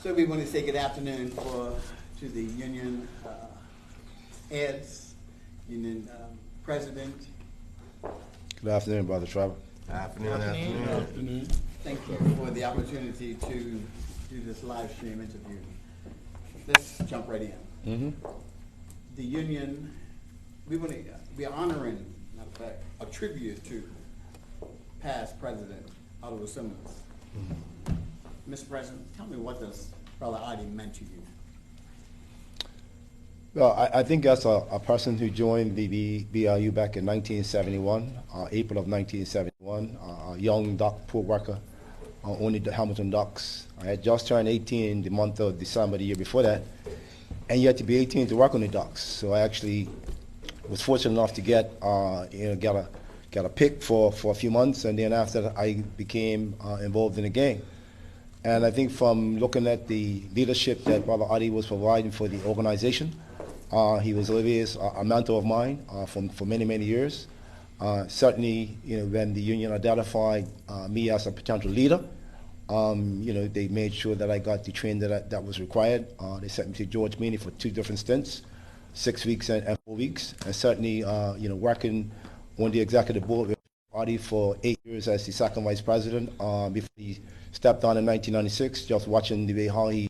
So we want to say good afternoon to the union heads, union president. Good afternoon, Brother Trevor. Afternoon. Thank you for the opportunity to do this live stream interview. Let's jump right in. The union, we're honoring, matter of fact, a tribute to past President Ottiwell Simmons. Mr. President, tell me, what does Brother Otti meant to you? Well, I think as a person who joined the BIU back in 1971, April of 1971, a young dock pool worker on the Hamilton docks. I had just turned 18 the month of December the year before that, and you had to be 18 to work on the docks. So I actually was fortunate enough to get a pick for a few months, and then after that I became involved in the game. And I think from looking at the leadership that Brother Otti was providing for the organization, he was always a mentor of mine for many, many years. Certainly, when the union identified me as a potential leader, they made sure that I got the training that was required. They sent me to George Meany for 2 different stints, 6 weeks and 4 weeks. And certainly, working on the executive board with Otti for 8 years as the second vice president before he stepped on in 1996, just watching the way how he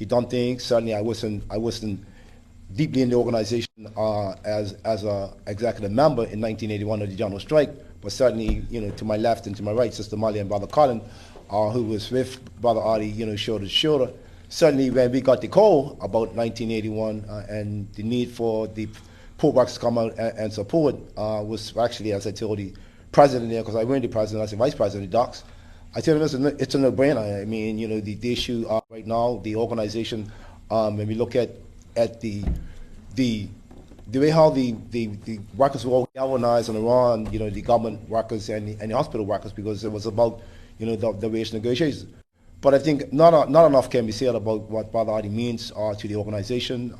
done things. Certainly, I wasn't deeply in the organization as a executive member in 1981 of the general strike, but certainly, to my left and to my right, Sister Molly and Brother Colin, who was with Brother Otti, shoulder to shoulder. Certainly, when we got the call about 1981 and the need for the poor workers to come out and support, was actually, as I told the president there, because I weren't the president, I was the vice president of the docks, I told him it's a no-brainer. I mean, the issue right now, the organization, when we look at the way how the workers were all galvanized and around, the government workers and the hospital workers, because it was about, the wage negotiations. But I think not enough can be said about what Brother Otti means to the organization,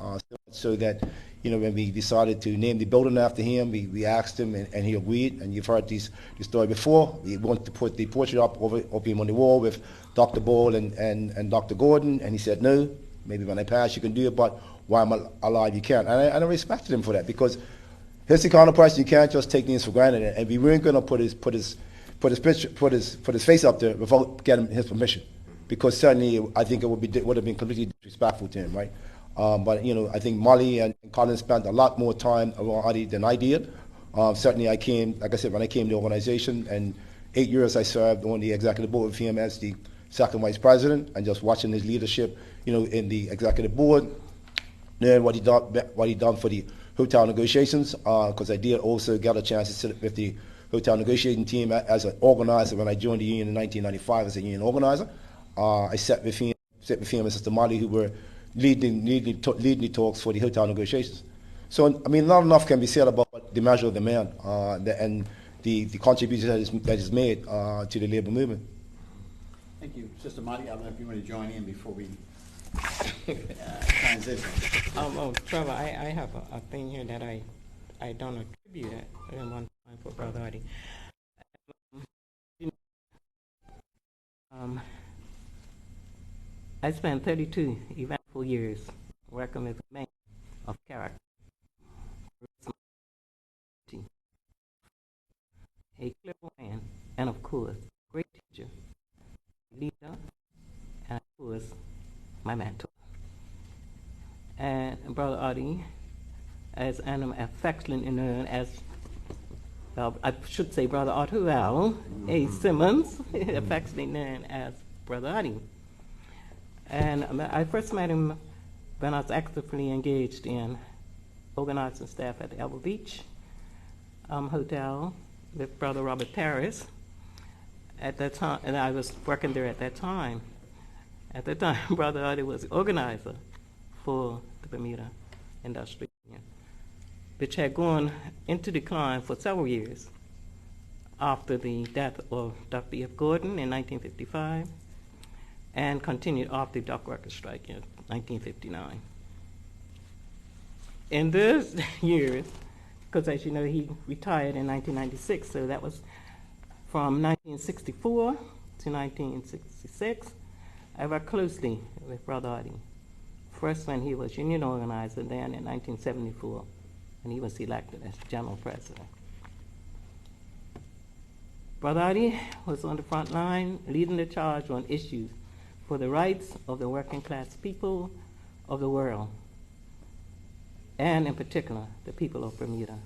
so that, when we decided to name the building after him, we asked him and he agreed. And you've heard the story before. We wanted to put the portrait up of him on the wall with Dr. Ball and Dr. Gordon, and he said, no, maybe when I pass you can do it, but while I'm alive you can't. And I respected him for that, because here's the kind of person, you can't just take things for granted, and we weren't going to put his face up there without getting his permission, because certainly I think it would have been completely disrespectful to him, right? But I think Molly and Colin spent a lot more time around Otti than I did. Certainly I came, like I said, when I came to the organization, and 8 years I served on the executive board with him as the second vice president, and just watching his leadership, in the executive board, and what he done for the hotel negotiations, because I did also get a chance to sit with the hotel negotiating team as an organizer when I joined the union in 1995 as a union organizer. I sat with him and Sister Molly, who were leading the talks for the hotel negotiations. So, I mean, not enough can be said about the measure of the man and the contribution that is made to the labor movement. Thank you. Sister Molly, I don't know if you want to join in before we transition. Trevor, I have a thing here that I don't attribute at one time for Brother Otti. I spent 32 eventful years working with a man of character, a clairvoyant, and of course, great teacher, leader, and of course, my mentor. And Brother Otti, as an affectionately known as, I should say Brother Ottiwell, A. Simmons, affectionately known as Brother Otti. And I first met him when I was actively engaged in organizing staff at the Elbow Beach Hotel with Brother Robert Paris at that time, and I was working there at that time. At that time, Brother Otti was the organizer for the Bermuda Industry Union, which had gone into decline for several years after the death of Dr. E.F. Gordon in 1955, and continued after the dock workers' strike in 1959. In those years, because as you know, he retired in 1996, so that was from 1964 to 1966. I worked closely with Brother Otti, first when he was union organizer, then in 1974, when he was elected as general president. Brother Otti was on the front line, leading the charge on issues for the rights of the working class people of the world, and in particular, the people of Bermuda.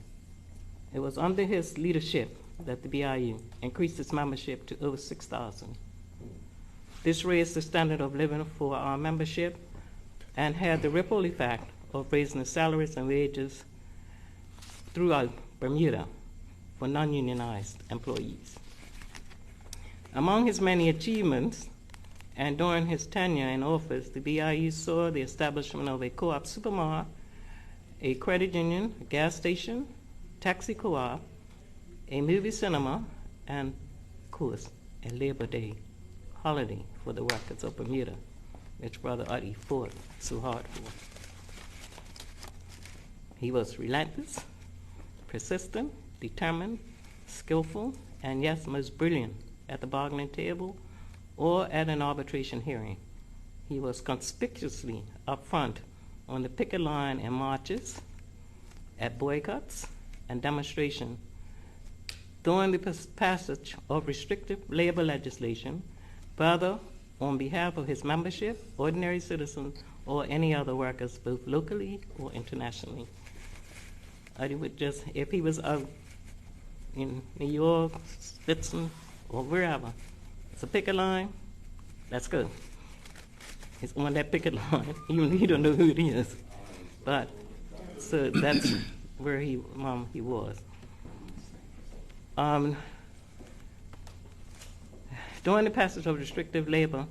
It was under his leadership that the BIU increased its membership to over 6,000. This raised the standard of living for our membership and had the ripple effect of raising the salaries and wages throughout Bermuda for non-unionized employees. Among his many achievements, and during his tenure in office, the BIU saw the establishment of a co-op supermarket, a credit union, a gas station, taxi co-op, a movie cinema, and, of course, a Labor Day holiday for the workers of Bermuda, which Brother Otti fought so hard for. He was relentless, persistent, determined, skillful, and yes, most brilliant at the bargaining table or at an arbitration hearing. He was conspicuously upfront on the picket line in marches, at boycotts and demonstrations, during the passage of restrictive labor legislation, whether on behalf of his membership, ordinary citizens, or any other workers, both locally or internationally. I would just, if he was out in New York, Switzerland, or wherever, it's a picket line, let's go. It's on that picket line, even though you don't know who it is. But, so that's where he was. During the passage of restrictive labor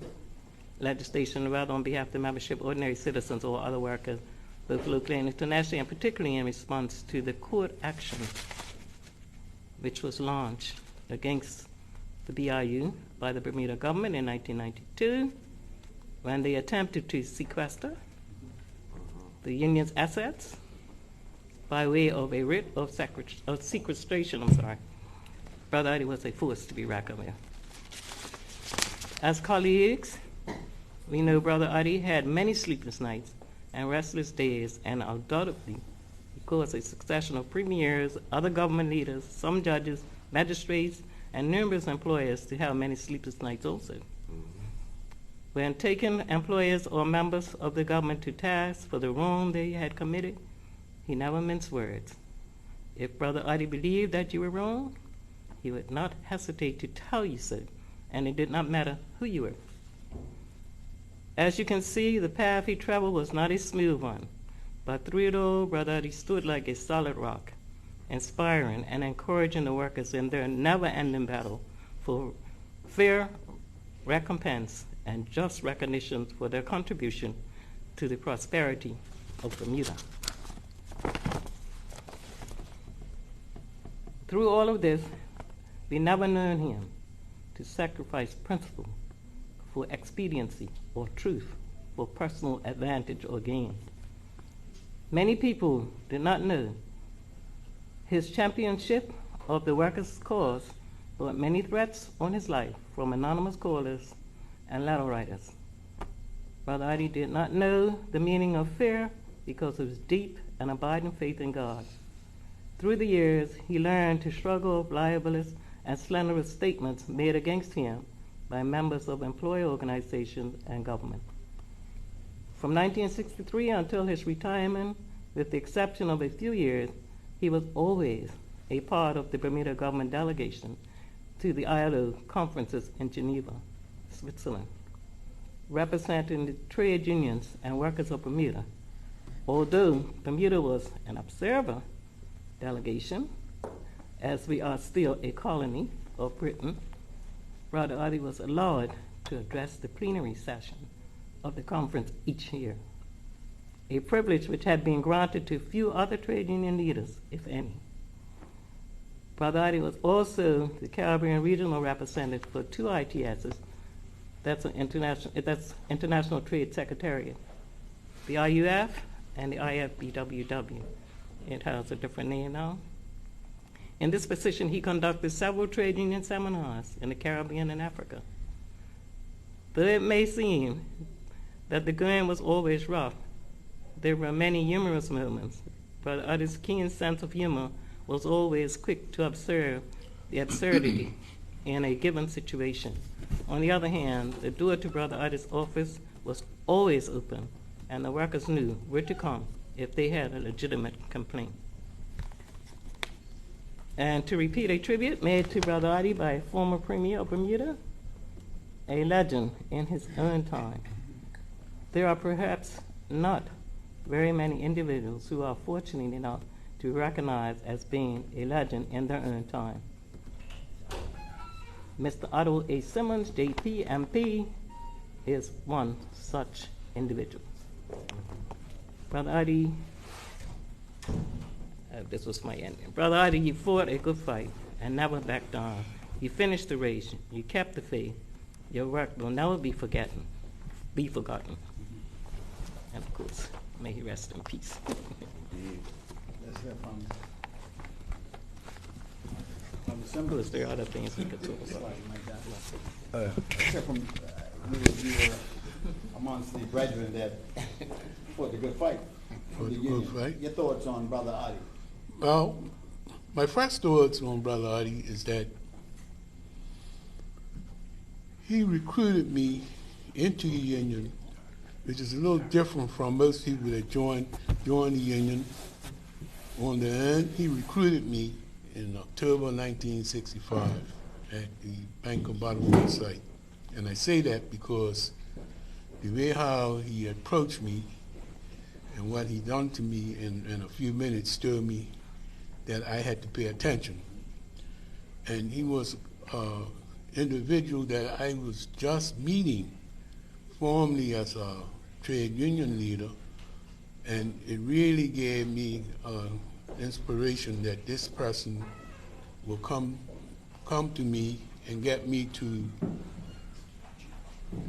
legislation, whether on behalf of the membership, ordinary citizens, or other workers, both locally and internationally, and particularly in response to the court action which was launched against the BIU by the Bermuda government in 1992, when they attempted to sequester the union's assets by way of a writ of sequestration. Brother Otti was a force to be reckoned with. As colleagues, we know Brother Otti had many sleepless nights and restless days, and undoubtedly, he caused a succession of premiers, other government leaders, some judges, magistrates, and numerous employers to have many sleepless nights also. When taking employers or members of the government to task for the wrong they had committed, he never minced words. If Brother Otti believed that you were wrong, he would not hesitate to tell you so, and it did not matter who you were. As you can see, the path he traveled was not a smooth one, but through it all, Brother Otti stood like a solid rock, inspiring and encouraging the workers in their never-ending battle for fair recompense and just recognition for their contribution to the prosperity of Bermuda. Through all of this, we never known him to sacrifice principle for expediency or truth for personal advantage or gain. Many people did not know his championship of the workers' cause brought many threats on his life from anonymous callers and letter writers. Brother Otti did not know the meaning of fear because of his deep and abiding faith in God. Through the years, he learned to struggle with libelous and slanderous statements made against him by members of employer organizations and government. From 1963 until his retirement, with the exception of a few years, he was always a part of the Bermuda government delegation to the ILO conferences in Geneva, Switzerland, representing the trade unions and workers of Bermuda. Although Bermuda was an observer delegation, as we are still a colony of Britain, Brother Otti was allowed to address the plenary session of the conference each year, a privilege which had been granted to few other trade union leaders, if any. Brother Otti was also the Caribbean regional representative for two ITSs, that's International Trade Secretariat, the IUF and the IFBWW. It has a different name now. In this position, he conducted several trade union seminars in the Caribbean and Africa. Though it may seem that the going was always rough, there were many humorous moments. Brother Uddy's keen sense of humor was always quick to observe the absurdity in a given situation. On the other hand, the door to Brother Uddy's office was always open, and the workers knew where to come if they had a legitimate complaint. And to repeat a tribute made to Brother Uddy by a former Premier of Bermuda, a legend in his own time. There are perhaps not very many individuals who are fortunate enough to recognize as being a legend in their own time. Mr. Ottiwell A. Simmons, JP, MP, is one such individual. Brother Uddy, this was my ending. Brother Uddy, you fought a good fight and never backed down. You finished the race. You kept the faith. Your work will never be forgotten. And of course, may he rest in peace. Let's hear from Of Simmons. course, there are other things we could talk about. Let's hear from you were amongst the brethren that fought the good fight. Fought the good union. fight. Your thoughts on Brother Uddy? Well, my first thoughts on Brother Uddy is that he recruited me into the union, which is a little different from most people that join the union. On the end, he recruited me in October 1965 at the Bank of Ottiwell site. And I say that because the way how he approached me and what he done to me in a few minutes stirred me that I had to pay attention. And he was an individual that I was just meeting formally as a trade union leader, and it really gave me inspiration that this person will come to me and get me to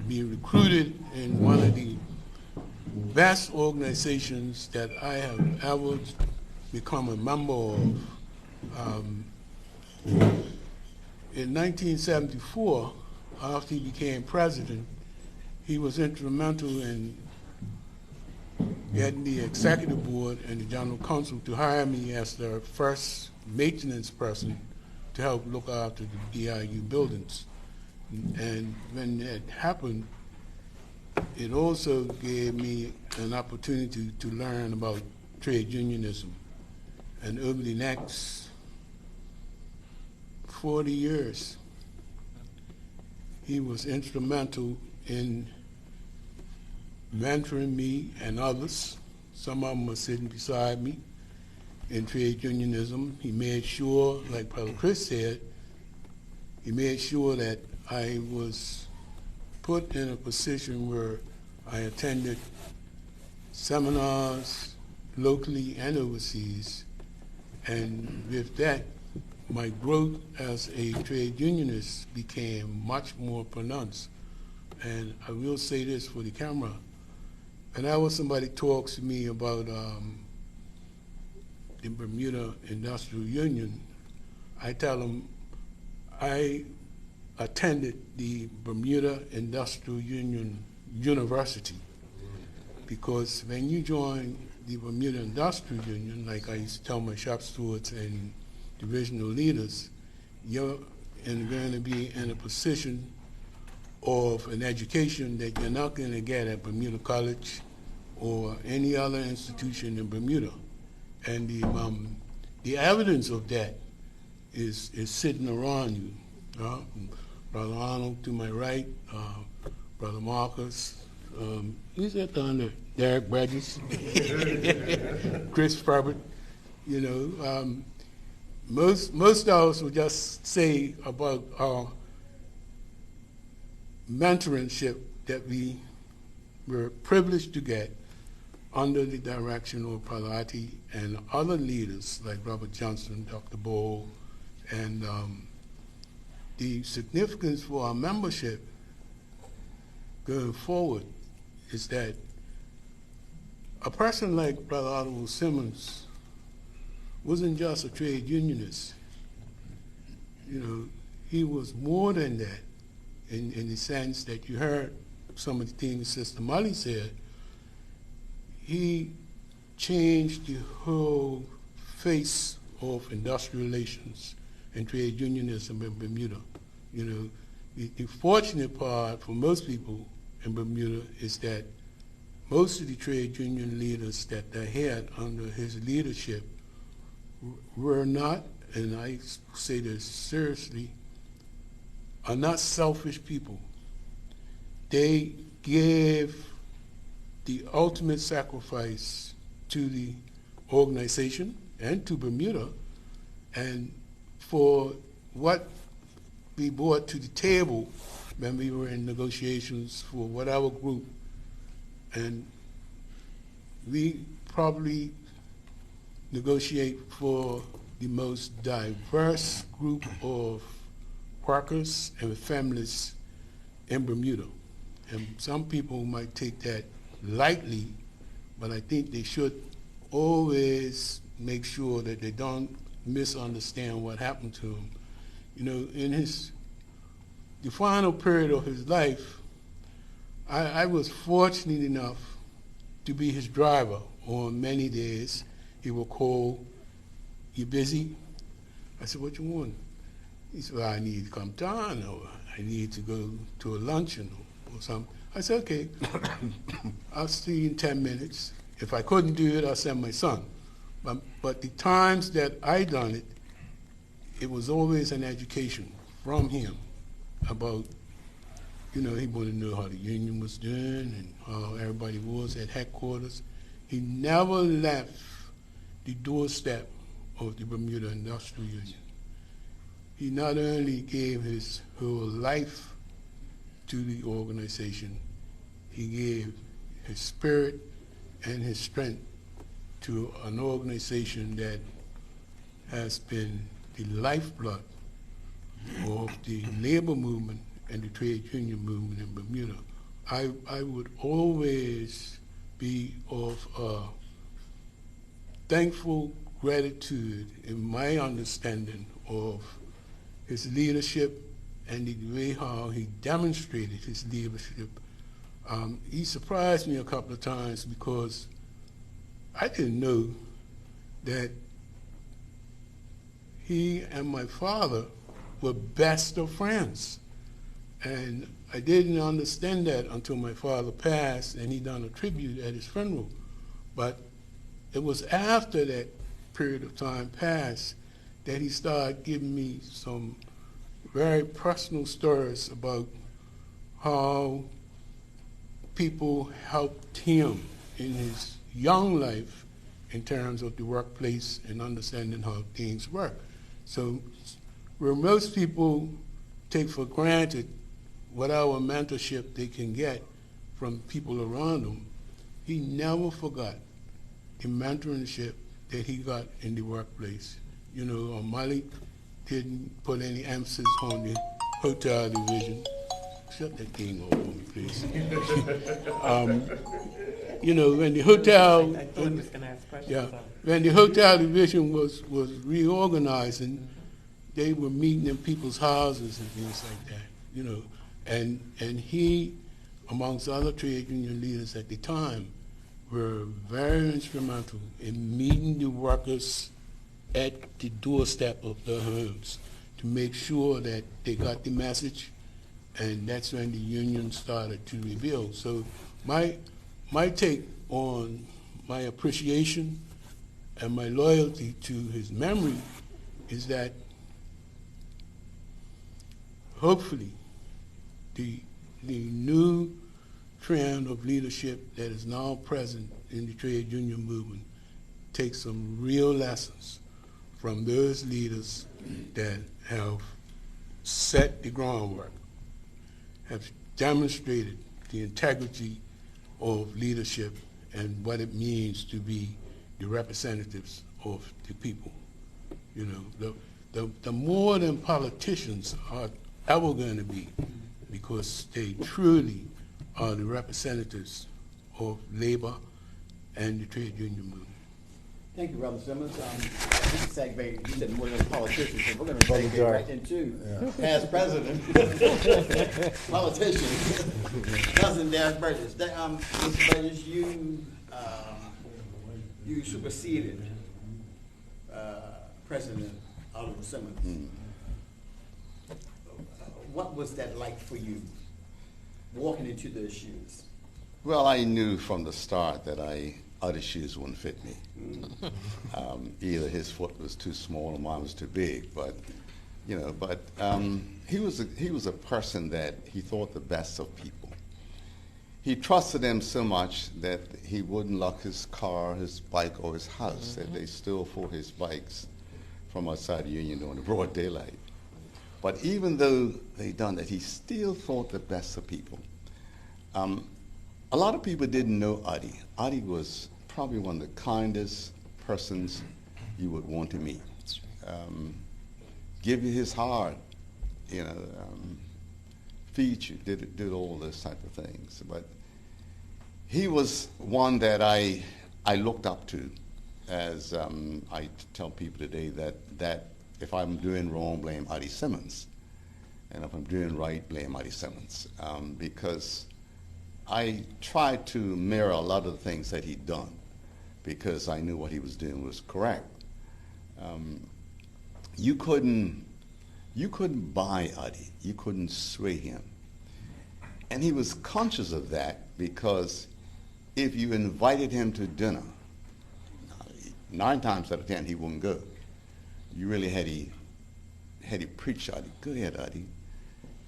be recruited in one of the best organizations that I have ever become a member of. In 1974, after he became president, he was instrumental in getting the executive board and the general council to hire me as their first maintenance person to help look after the BIU buildings. And when that happened, it also gave me an opportunity to learn about trade unionism. And over the next 40 years, he was instrumental in mentoring me and others. Some of them are sitting beside me in trade unionism. He made sure, like Brother Chris said, he made sure that I was put in a position where I attended seminars locally and overseas, and with that, my growth as a trade unionist became much more pronounced. And I will say this for the camera. Whenever somebody talks to me about the Bermuda Industrial Union, I tell them I attended the Bermuda Industrial Union University, because when you join the Bermuda Industrial Union, like I used to tell my shop stewards and divisional leaders, you're going to be in a position of an education that you're not going to get at Bermuda College or any other institution in Bermuda. And the evidence of that is sitting around you. Brother Arnold to my right, Brother Marcus, who's that down there? Derek Bridges, Chris Ferbert. You know, most of us will just say about our mentorship that we were privileged to get under the direction of Brother Ati and other leaders like Robert Johnson, Dr. Bowl, and the significance for our membership going forward is that a person like Brother Ottiwell Simmons wasn't just a trade unionist. You know, he was more than that. in the sense that you heard some of the things Sister Molly said. He changed the whole face of industrial relations and trade unionism in Bermuda. You know, the fortunate part for most people in Bermuda is that most of the trade union leaders that they had under his leadership were not, and I say this seriously, are not selfish people. They gave the ultimate sacrifice to the organization and to Bermuda, and for what we brought to the table when we were in negotiations for whatever group. And we probably negotiate for the most diverse group of workers and families in Bermuda. And some people might take that lightly, but I think they should always make sure that they don't misunderstand what happened to him. You know, in the final period of his life, I was fortunate enough to be his driver on many days. He would call, "You busy?" I said, "What you want?" He said, "Well, I need to come down, or I need to go to a luncheon or something." I said, "Okay, I'll see you in 10 minutes. If I couldn't do it, I'll send my son." But the times that I done it, it was always an education from him about, you know, he wanted to know how the union was doing and how everybody was at headquarters. He never left the doorstep of the Bermuda Industrial Union. He not only gave his whole life to the organization, he gave his spirit and his strength to an organization that has been the lifeblood of the labor movement and the trade union movement in Bermuda. I would always be of thankful gratitude in my understanding of his leadership and the way how he demonstrated his leadership. He surprised me a couple of times because I didn't know that he and my father were best of friends. And I didn't understand that until my father passed and he done a tribute at his funeral. But it was after that period of time passed that he started giving me some very personal stories about how people helped him in his young life in terms of the workplace and understanding how things work. So where most people take for granted whatever mentorship they can get from people around them, he never forgot the mentorship that he got in the workplace. You know, Malik didn't put any emphasis on the hotel division. Shut that thing off for me, please. You know, when the hotel, when the hotel division was reorganizing, they were meeting in people's houses and things like that, you know. And he, amongst other trade union leaders at the time, were very instrumental in meeting the workers at the doorstep of their homes to make sure that they got the message, and that's when the union started to rebuild. So my take on my appreciation and my loyalty to his memory is that hopefully the new trend of leadership that is now present in the trade union movement takes some real lessons from those leaders that have set the groundwork, have demonstrated the integrity of leadership and what it means to be the representatives of the people. You know, the more than politicians are ever going to be, because they truly are the representatives of labor and the trade union movement. Thank you, Brother Simmons. You said we're going to politicians, so we're going to segue right into past president, politician, Cousin Derek Burgess. Mr. Burgess, you superseded President Ottiwell Simmons. What was that like for you, walking into those shoes? Well, I knew from the start that other shoes wouldn't fit me. Either his foot was too small or mine was too big. But he was a person that he thought the best of people. He trusted them so much that he wouldn't lock his car, his bike, or his house. That they still for his bikes from outside the Union during the broad daylight. But even though they done that, he still thought the best of people. A lot of people didn't know Otti. Otti was probably one of the kindest persons you would want to meet. Give you his heart, feed you, did all those type of things. But he was one that I looked up to, as I tell people today that if I'm doing wrong, blame Otti Simmons, and if I'm doing right, blame Otti Simmons, because I tried to mirror a lot of the things that he'd done because I knew what he was doing was correct. You couldn't buy Otti. You couldn't sway him. And he was conscious of that because if you invited him to dinner, 9 times out of 10 he wouldn't go. You really had to preach Otti. Go ahead, Otti.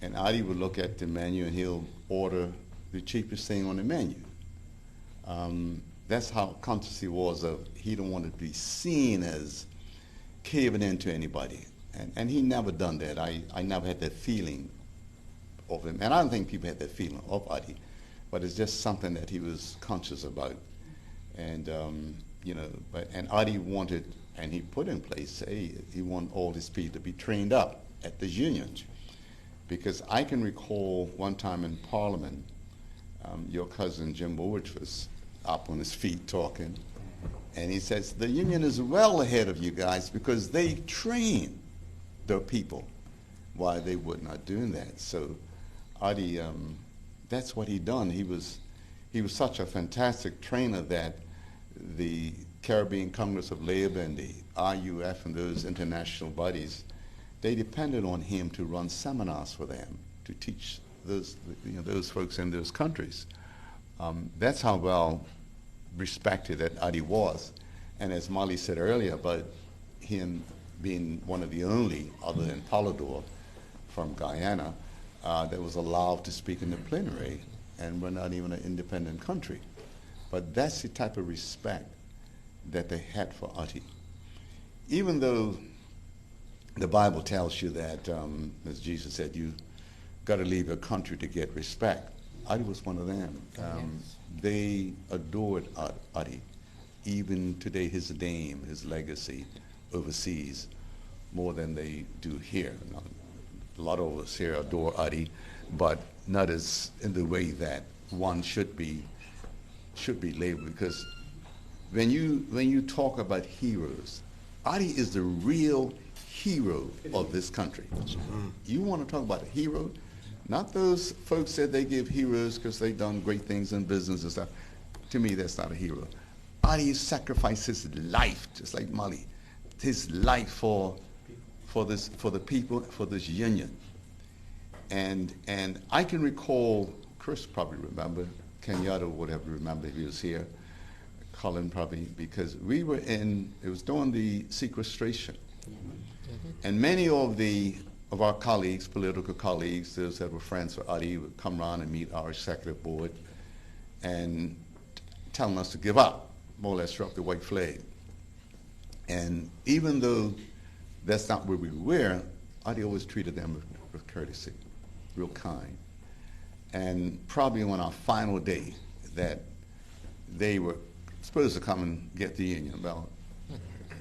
And Otti would look at the menu and he'll order the cheapest thing on the menu. That's how conscious he was of he don't want to be seen as caving into anybody. And he never done that. I never had that feeling of him. And I don't think people had that feeling of Otti, but it's just something that he was conscious about. And, and Otti wanted, and he put in place, he wanted all his people to be trained up at the union. Because I can recall one time in Parliament, your cousin Jim Woolwich was up on his feet talking, and he says, the union is well ahead of you guys because they train their people. Why they were not doing that. So Otti, that's what he done. He was such a fantastic trainer that the Caribbean Congress of Labor and the RUF and those international bodies, they depended on him to run seminars for them, to teach those folks in those countries. That's how well respected that Otti was. And as Molly said earlier about him being one of the only, other than Polydor from Guyana, that was allowed to speak in the plenary, and we're not even an independent country. But that's the type of respect that they had for Otti. Even though the Bible tells you that, as Jesus said, you got to leave your country to get respect. Otti was one of them. They adored Otti. Even today, his name, his legacy overseas, more than they do here. A lot of us here adore Otti, but not as in the way that one should be labeled. Because when you talk about heroes, Otti is the real hero of this country. You want to talk about a hero? Not those folks that they give heroes because they've done great things in business and stuff. To me, that's not a hero. Otti sacrificed his life, just like Molly, his life for the people, for this union. And I can recall, Chris probably remember, Kenyatta would have remembered if he was here, Colin probably, because we were it was during the sequestration. And many of our colleagues, political colleagues, those that were friends with Otti, would come around and meet our executive board and telling us to give up, more or less drop the white flag. And even though that's not where we were, Otti always treated them with courtesy, real kind. And probably on our final day that they were supposed to come and get the union, well,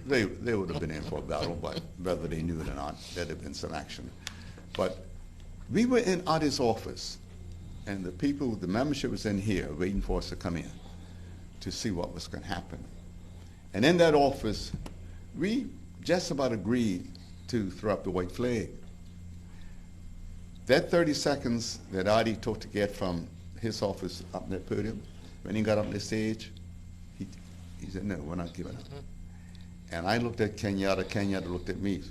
they would have been in for a battle, but whether they knew it or not, there'd have been some action. But we were in Otti's office, and the membership was in here waiting for us to come in to see what was going to happen. And in that office, we just about agreed to throw up the white flag. That 30 seconds that Adi took to get from his office up in that podium, when he got up on the stage, he said, no, we're not giving up. And I looked at Kenyatta looked at me,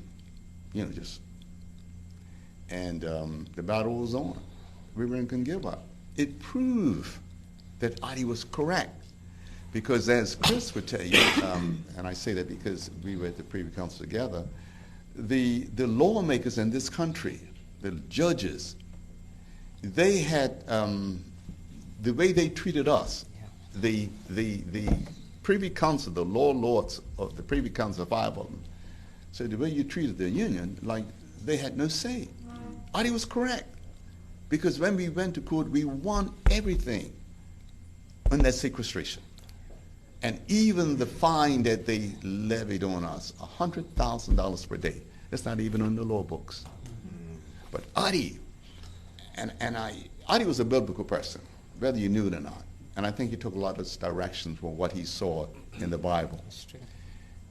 and the battle was on. We weren't going to give up. It proved that Adi was correct. Because as Chris would tell you, and I say that because we were at the Privy Council together, the lawmakers in this country, the judges, they had, the way they treated us, the Privy Council, the law lords of the Privy Council, 5 of them, so the way you treated the union, like they had no say. Adi was correct. Because when we went to court, we won everything on that sequestration. And even the fine that they levied on us, $100,000 per day, that's not even on the law books. But Adi, Adi was a biblical person, whether you knew it or not. And I think he took a lot of directions from what he saw in the Bible. That's true.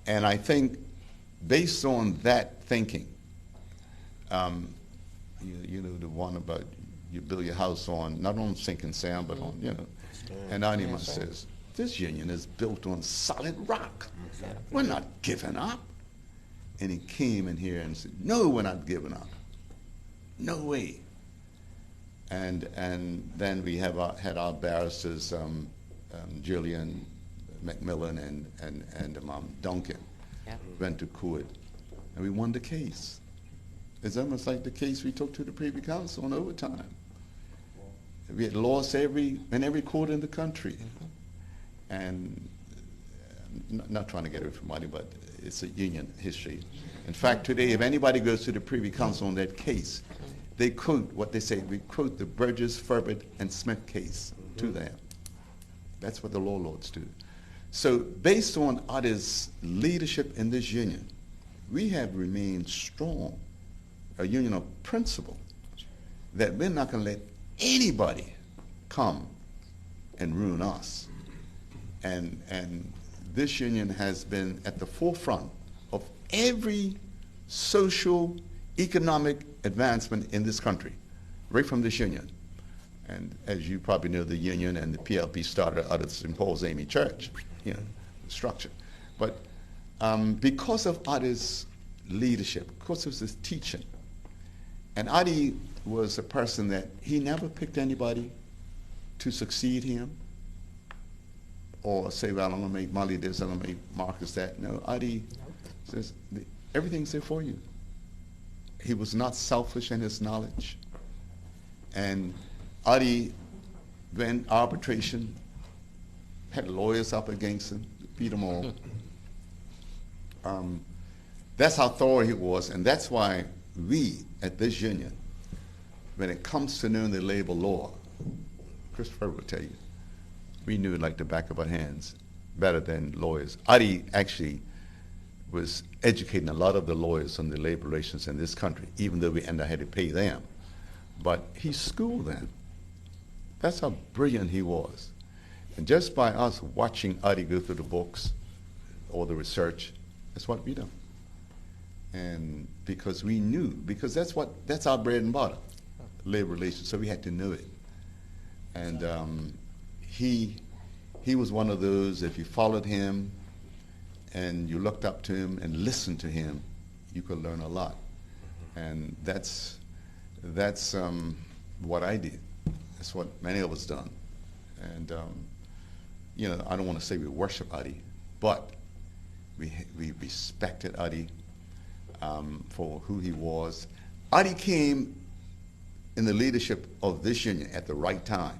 And I think based on that thinking, you know, the one about you build your house on, not on sinking sand, but on, and Adi says, this union is built on solid rock. We're not giving up. And he came in here and said, no, we're not giving up. No way. And then we have had our barristers, Julian McMillan and Duncan, went to court, and we won the case. It's almost like the case we took to the Privy Council on overtime. We had lost in every court in the country. And not trying to get away from money, but it's a union history. In fact, today, if anybody goes to the Privy Council on that case, they quote what they say. We quote the Burgess, Furbert, and Smith case to them. That's what the law lords do. So based on Adi's leadership in this union, we have remained strong, a union of principle, that we're not going to let anybody come and ruin us. And this union has been at the forefront of every social, economic advancement in this country, right from this union. And as you probably know, the union and the PLP started out of St. Paul's Amy Church, structure. But because of Adi's leadership, because of his teaching, and Adi was a person that he never picked anybody to succeed him, or say, well, I'm going to make Molly this, I'm going to make Marcus that. No, Adi says, everything's there for you. He was not selfish in his knowledge. And Adi went arbitration, had lawyers up against him, beat them all. That's how thorough he was, and that's why we at this union, when it comes to knowing the labor law, Christopher will tell you, we knew it like the back of our hands, better than lawyers. Adi actually was educating a lot of the lawyers on the labor relations in this country, even though we had to pay them. But he schooled them. That's how brilliant he was. And just by us watching Adi go through the books or the research, that's what we done. And because we knew, because that's our bread and butter, labor relations, so we had to know it. And he was one of those, if you followed him and you looked up to him and listened to him, you could learn a lot. And that's what I did. That's what many of us done. And I don't want to say we worship Adi, but we respected Adi for who he was. Adi came in the leadership of this union at the right time.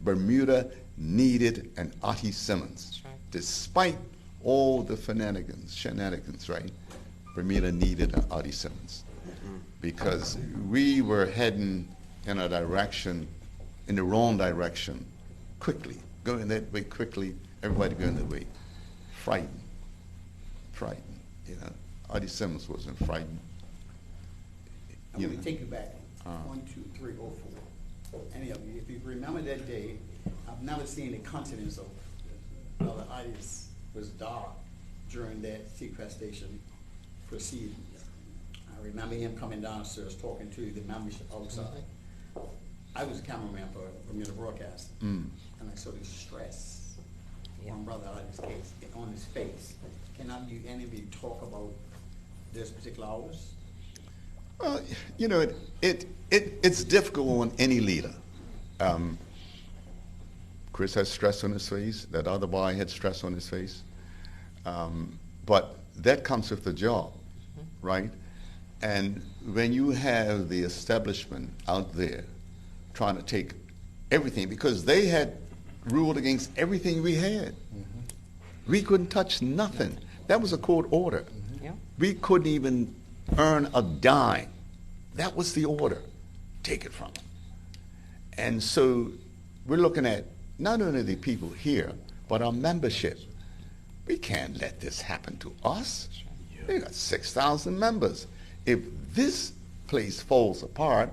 Bermuda needed an Adi Simmons. Right. Despite all the shenanigans, right? Bermuda needed an Adi Simmons. Because we were heading in the wrong direction, quickly. Going that way quickly, everybody going that way. Frightened. Adi Simmons wasn't frightened. I'm going to take you back. 1, 2, 3, or 4. Any of you, if you remember that day, I've never seen the countenance of Brother Adi was dark. during that sequestration proceeding. I remember him coming downstairs talking to the membership outside. I was a cameraman for Bermuda Broadcasting, and I saw the stress on Brother Otti's case, on his face. Cannot you any of you talk about this particular hours? Well, you know, it's difficult on any leader. Chris has stress on his face. That other boy had stress on his face. But that comes with the job, right? And when you have the establishment out there trying to take everything, because they had ruled against everything we had. We couldn't touch nothing. That was a court order. We couldn't even earn a dime. That was the order. Take it from them. And so we're looking at not only the people here, but our membership. We can't let this happen to us. We got 6,000 members. If this place falls apart,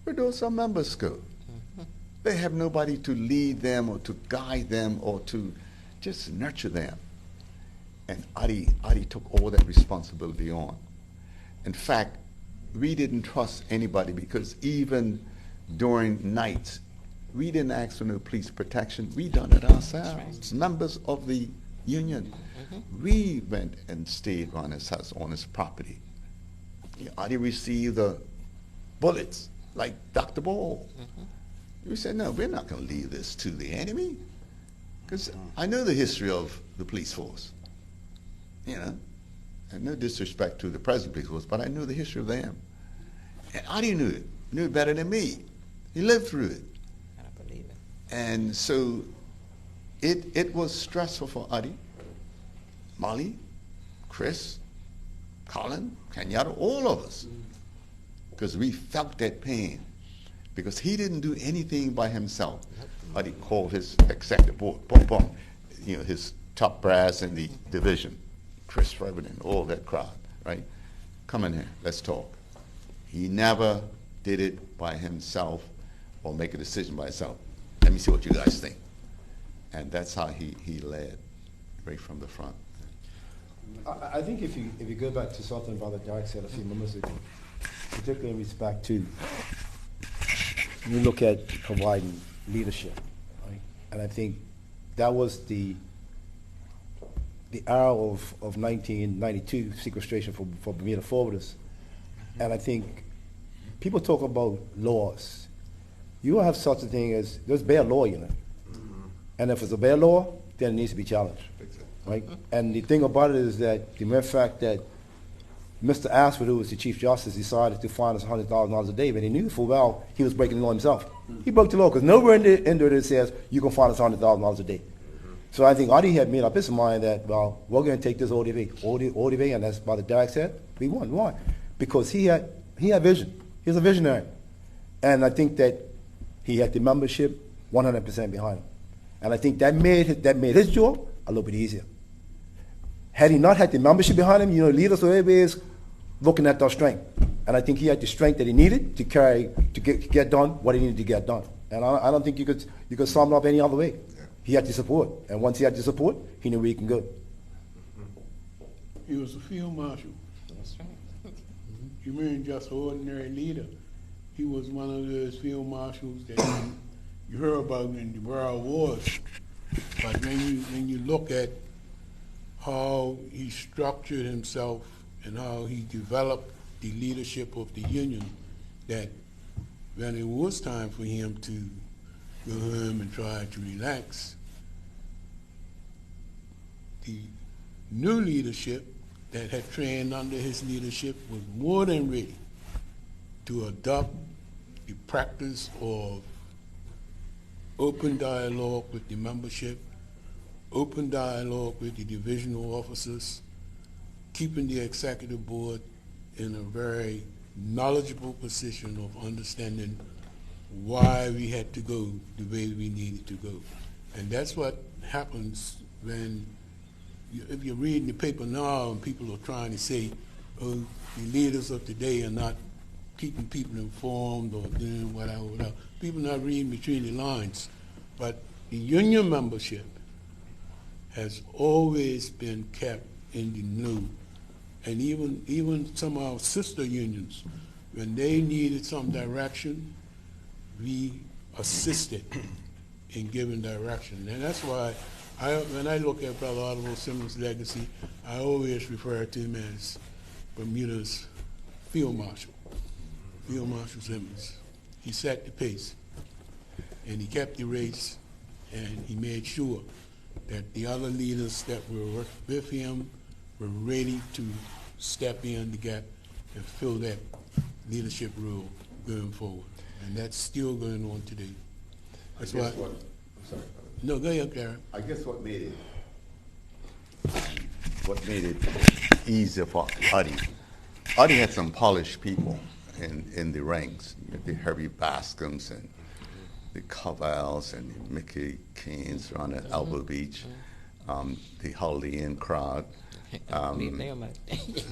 where do our members go? They have nobody to lead them or to guide them or to just nurture them. And Otti took all that responsibility on. In fact, we didn't trust anybody because even during nights, we didn't ask for no police protection. We done it ourselves. Members of the union. We went and stayed on his house, on his property. Otti received the bullets like Dr. Ball. We said, no, we're not going to leave this to the enemy. Because I know the history of the police force. You know, and no disrespect to the present police force, but I knew the history of them. And Otti knew it better than me. He lived through it. I believe it. And so it was stressful for Otti, Molly, Chris, Colin, Kenyatta, all of us, because we felt that pain. Because he didn't do anything by himself. Otti called his executive board, boom, boom, you know, his top brass in the division, Chris Reverend, all that crowd, right? Come in here, let's talk. He never did it by himself or make a decision by himself. Let me see what you guys think. And that's how he led right from the front. I think if you go back to something Brother Derek said a few moments ago, particularly in respect to you look at providing leadership, right? And I think that was the era of 1992 sequestration for Bermuda forwarders. And I think people talk about laws. You will have such a thing as, there's bad law, you know. And if it's a bad law, then it needs to be challenged, right? And the thing about it is that the mere fact that Mr. Ashford, who was the Chief Justice, decided to fine us $100,000 a day, but he knew full well he was breaking the law himself. He broke the law because nowhere in it says you can fine us $100,000 a day. So I think Otti had made up his mind that, well, we're going to take this ODV, and that's Brother Derek said, we won. Why? Because he had vision. He was a visionary. And I think that he had the membership 100% behind him. And I think that made his job a little bit easier. Had he not had the membership behind him, you know, leaders are always looking at their strength. And I think he had the strength that he needed to get done what he needed to get done. And I don't think you could sum it up any other way. Yeah. He had the support. And once he had the support, he knew where he can go. He was a field marshal. That's right. You mean just an ordinary leader. He was one of those field marshals that you heard about in the World Wars. But when you look at how he structured himself and how he developed the leadership of the Union, that when it was time for him to go home and try to relax, the new leadership that had trained under his leadership was more than ready to adopt the practice of open dialogue with the membership, open dialogue with the divisional officers, keeping the executive board in a very knowledgeable position of understanding why we had to go the way we needed to go. And that's what happens when, if you're reading the paper now and people are trying to say, oh, the leaders of today are not keeping people informed or doing whatever. People are not reading between the lines. But the union membership has always been kept in the new, and even some of our sister unions, when they needed some direction, we assisted in giving direction. And that's why when I look at Brother Ottiwell Simmons' legacy, I always refer to him as Bermuda's Field Marshal, Field Marshal Simmons. He set the pace, and he kept the race, and he made sure that the other leaders that were with him were ready to step in the gap and fill that leadership role going forward. And that's still going on today. That's why. I'm sorry. No, go ahead, Gary. I guess what made it easier for Adi. Adi had some polished people in the ranks, the Herbie Bascom's and the Covals and the Mickey Keynes around at Elbow Beach, the Holiday Inn crowd.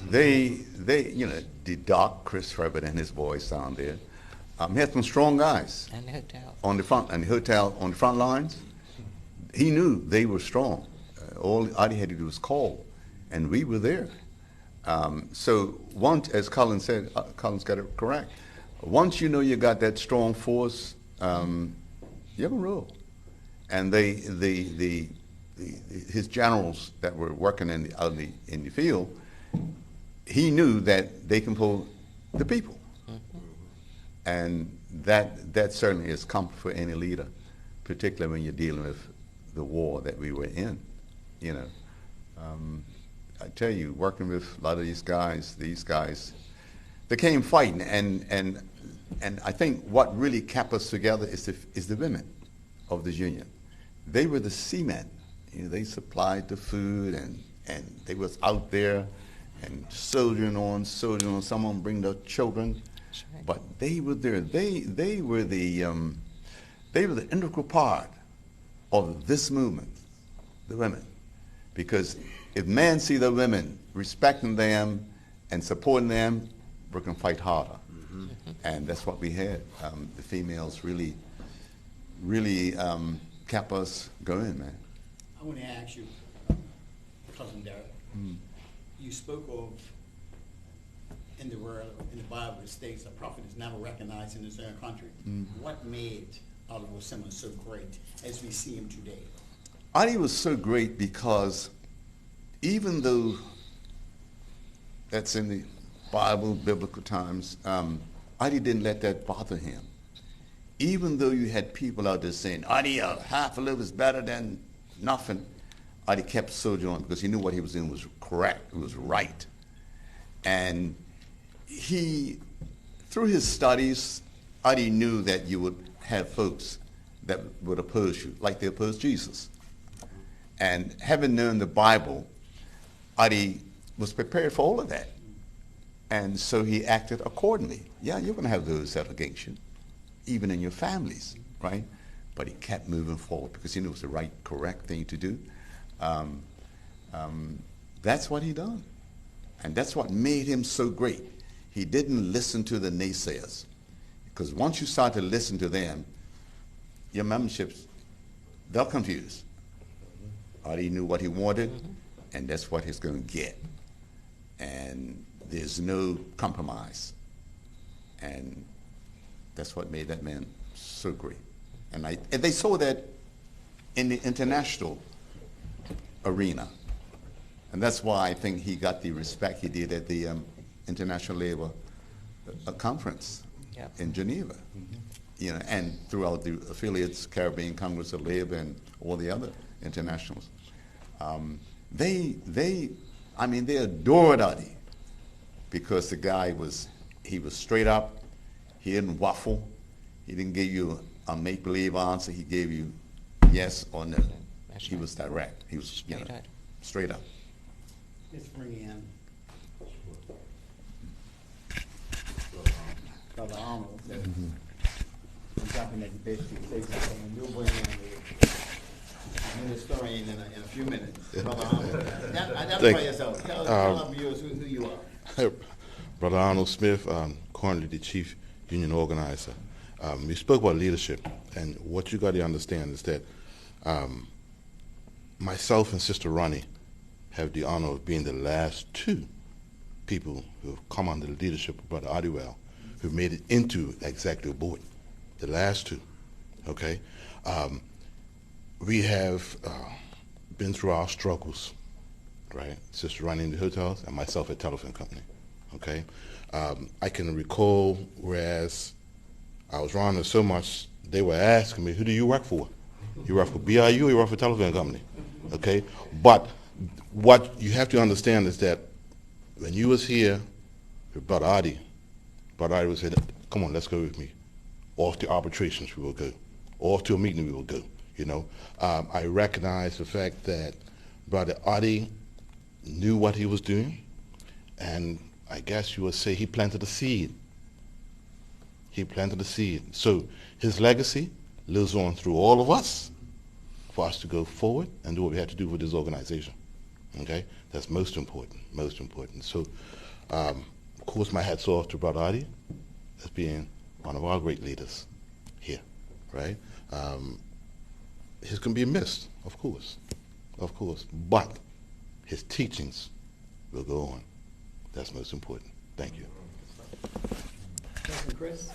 They, the Doc, Chris Herbert and his boys down there, had some strong guys. And the hotel. On the front lines. He knew they were strong. All Adi had to do was call, and we were there. So once, as Colin said, Colin's got it correct. Once you know you got that strong force, you can roll. And his generals that were working out in the field, he knew that they can pull the people. And that certainly is comfort for any leader, particularly when you're dealing with the war that we were in. I tell you, working with a lot of these guys, they came fighting, and I think what really kept us together is the women of this union. They were the seamen. They supplied the food, and they was out there and soldiering on. Some of them bring their children, but they were there. They were the integral part of this movement, the women, because if men see the women respecting them and supporting them, we can fight harder. And that's what we had. The females really kept us going, man. I want to ask you, Cousin Derek, you spoke of in the Bible it states a prophet is never recognized in his own country. What made Ottiwell Simmons so great as we see him today? Adi was so great because even though that's in the Bible, biblical times, Adi didn't let that bother him. Even though you had people out there saying, Adi, half a live is better than nothing, Adi kept soldiering on because he knew what he was doing was correct, it was right. And through his studies, Adi knew that you would have folks that would oppose you, like they opposed Jesus. And having known the Bible, Adi was prepared for all of that. And so he acted accordingly. Yeah, you're going to have those that are against you, even in your families, right? But he kept moving forward because he knew it was the right, correct thing to do. That's what he done. And that's what made him so great. He didn't listen to the naysayers. Because once you start to listen to them, your memberships, they're confused. Adi knew what he wanted, and that's what he's going to get. And there's no compromise. And that's what made that man so great. And they saw that in the international arena. And that's why I think he got the respect he did at the International Labor Conference in Geneva. And throughout the affiliates, Caribbean Congress of Labor and all the other internationals. They adored Adi because the guy was straight up. He didn't waffle. He didn't give you a make-believe answer. He gave you yes or no. He was direct. He was straight up. Let's bring in Brother Arnold. I'm dropping that debate to say something, and you'll bring in the historian in a few minutes. Brother Arnold, identify yourself. Tell our viewers who you are. Brother Arnold Smith, currently the chief union organizer. You spoke about leadership, and what you got to understand is that myself and Sister Ronnie have the honor of being the last two people who have come under the leadership of Brother Ottiwell who made it into executive board. The last two, okay? We have been through our struggles, right? Sister running the hotels and myself at telephone company, okay? I can recall whereas I was running so much, they were asking me, who do you work for? You work for BIU or you work for telephone company, okay? But what you have to understand is that when you was here with Brother Adi would say, come on, let's go with me. Off to arbitrations we will go. Off to a meeting we will go, you know. I recognize the fact that Brother Adi knew what he was doing, and I guess you would say he planted a seed. He planted a seed. So his legacy lives on through all of us for us to go forward and do what we have to do with this organization. Okay? That's most important, most important. So, of course, my hat's off to Brother Adi as being one of our great leaders here, right? He's going to be missed, of course, but his teachings will go on. That's most important. Thank you. Chris?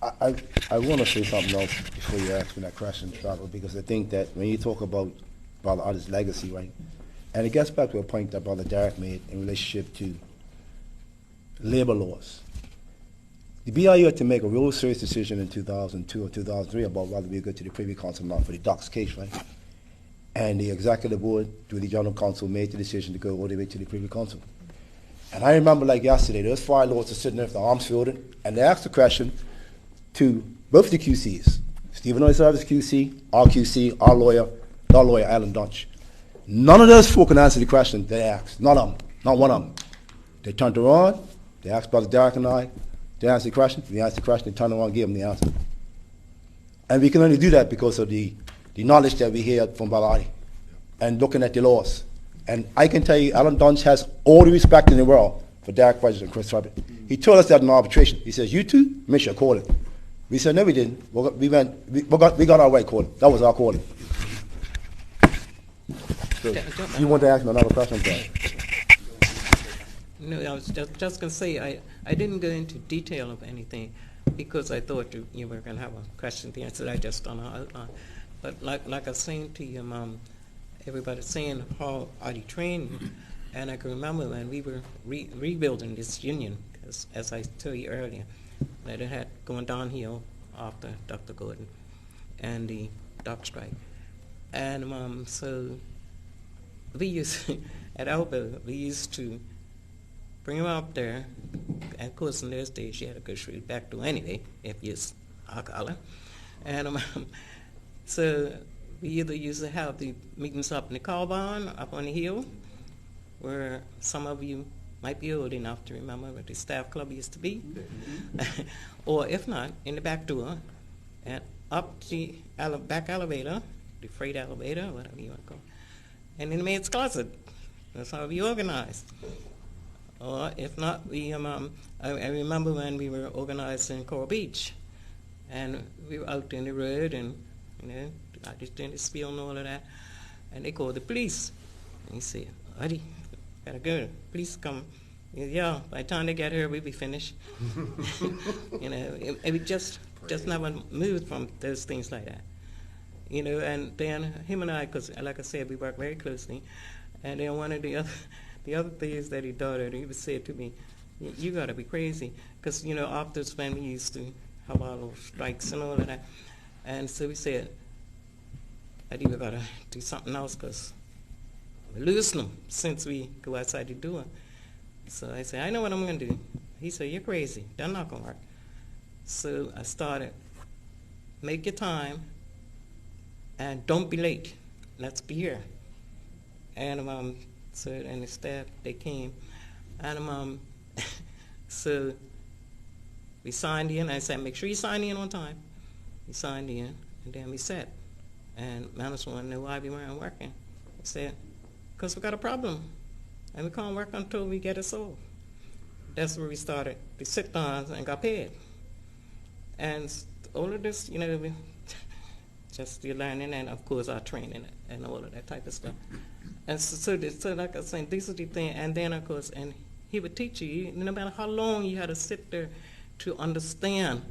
I want to say something else before you ask me that question, Trevor, because I think that when you talk about Brother Adi's legacy, right, and it gets back to a point that Brother Derek made in relationship to labor laws. The BIU had to make a real serious decision in 2002 or 2003 about whether we go to the Privy Council or not for the Ducks case, right? And the executive board, through the general council, made the decision to go all the way to the Privy Council. And I remember like yesterday, those fire lords are sitting there with their arms folded, and they asked the question to both the QCs, Stephen Oil Service QC, our lawyer, Alan Dunch. None of those folk can answer the question they asked. None of them. Not one of them. They turned around, they asked Brother Derek and I, they answered the question, we answered the question, they turned around and gave them the answer. And we can only do that because of the knowledge that we hear from Brother Adi and looking at the laws. And I can tell you, Alan Dunch has all the respect in the world for Derek Bridges and Chris Turbett. He told us that in arbitration. He says, you two, make sure call it. We said, no, we didn't. We got our right call. That was our calling. So, you want to ask me another question, Brad? No, I was just going to say, I didn't go into detail of anything because I thought you were going to have a question to answer. I just don't know. But like I was saying to you, everybody's saying how Adi trained you. And I can remember when we were rebuilding this union, because as I told you earlier, that it had gone downhill after Dr. Gordon and the dock strike. And so we used, at Elbow, we used to bring him up there. And of course, in those days, you had to go straight back to anyway, if you're alcoholic. And so we either used to have the meetings up in the car barn, up on the hill, where some of you might be old enough to remember what the staff club used to be, or if not, in the back door, and up the back elevator, the freight elevator, whatever you want to call it, and in the maid's closet. That's how we organized. Or if not, we I remember when we were organized in Coral Beach, and we were out in the road, and I just did the spiel and all of that, and they called the police. And he said, Adi, gotta go. Police come. Yeah, by the time they get here, we'll be finished. It just never moved from those things like that. And then him and I, because like I said, we work very closely. And then one of the other things that he would say to me, you gotta be crazy. Because, after when we used to have our little strikes and all of that. And so we said, Adi, we gotta do something else because we're losing them since we go outside the door. So I said, I know what I'm going to do. He said, you're crazy. That's not going to work. So I started, make your time, and don't be late. Let's be here. And so and the staff, they came. And so we signed in. I said, make sure you sign in on time. We signed in, and then we sat. And management wanted to know why we weren't working. I said, because we got a problem. And we can't work until we get it solved. That's where we started to sit down and got paid. And all of this, just your learning, and of course our training and all of that type of stuff. And so like I was saying, these are the things, and then of course, and he would teach you, no matter how long you had to sit there to understand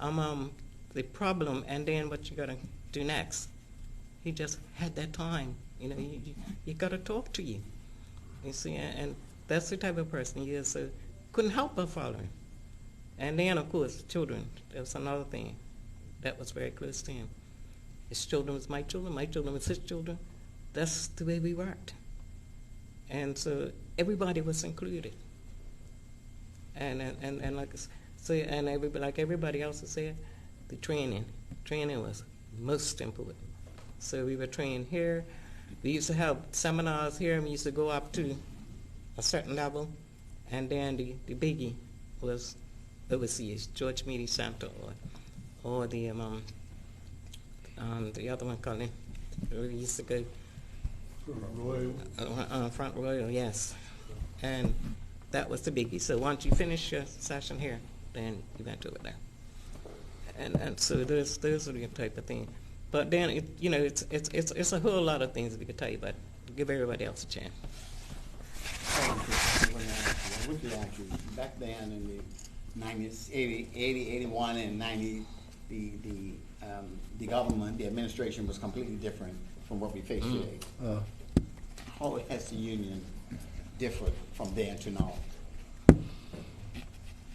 the problem, and then what you got to do next. He just had that time, you know. You got to talk to you, you see, and that's the type of person he is. So couldn't help but follow him. And then of course, children. That was another thing that was very close to him. His children was my children was his children. That's the way we worked. And so everybody was included. And like so, and like everybody else has said, the training was most important. So we were trained here. We used to have seminars here, and we used to go up to a certain level, and then the biggie was overseas, George Meade Center, or the other one called it. We used to go Front Royal, yes, and that was the biggie. So once you finish your session here, then you went over there, and so those are the type of thing. But then it's a whole lot of things we could tell you, but give everybody else a chance. Would you actually, back then in the 90s, 80, 81, and 90, the government, the administration was completely different from what we face today. How has the union differed from then to now?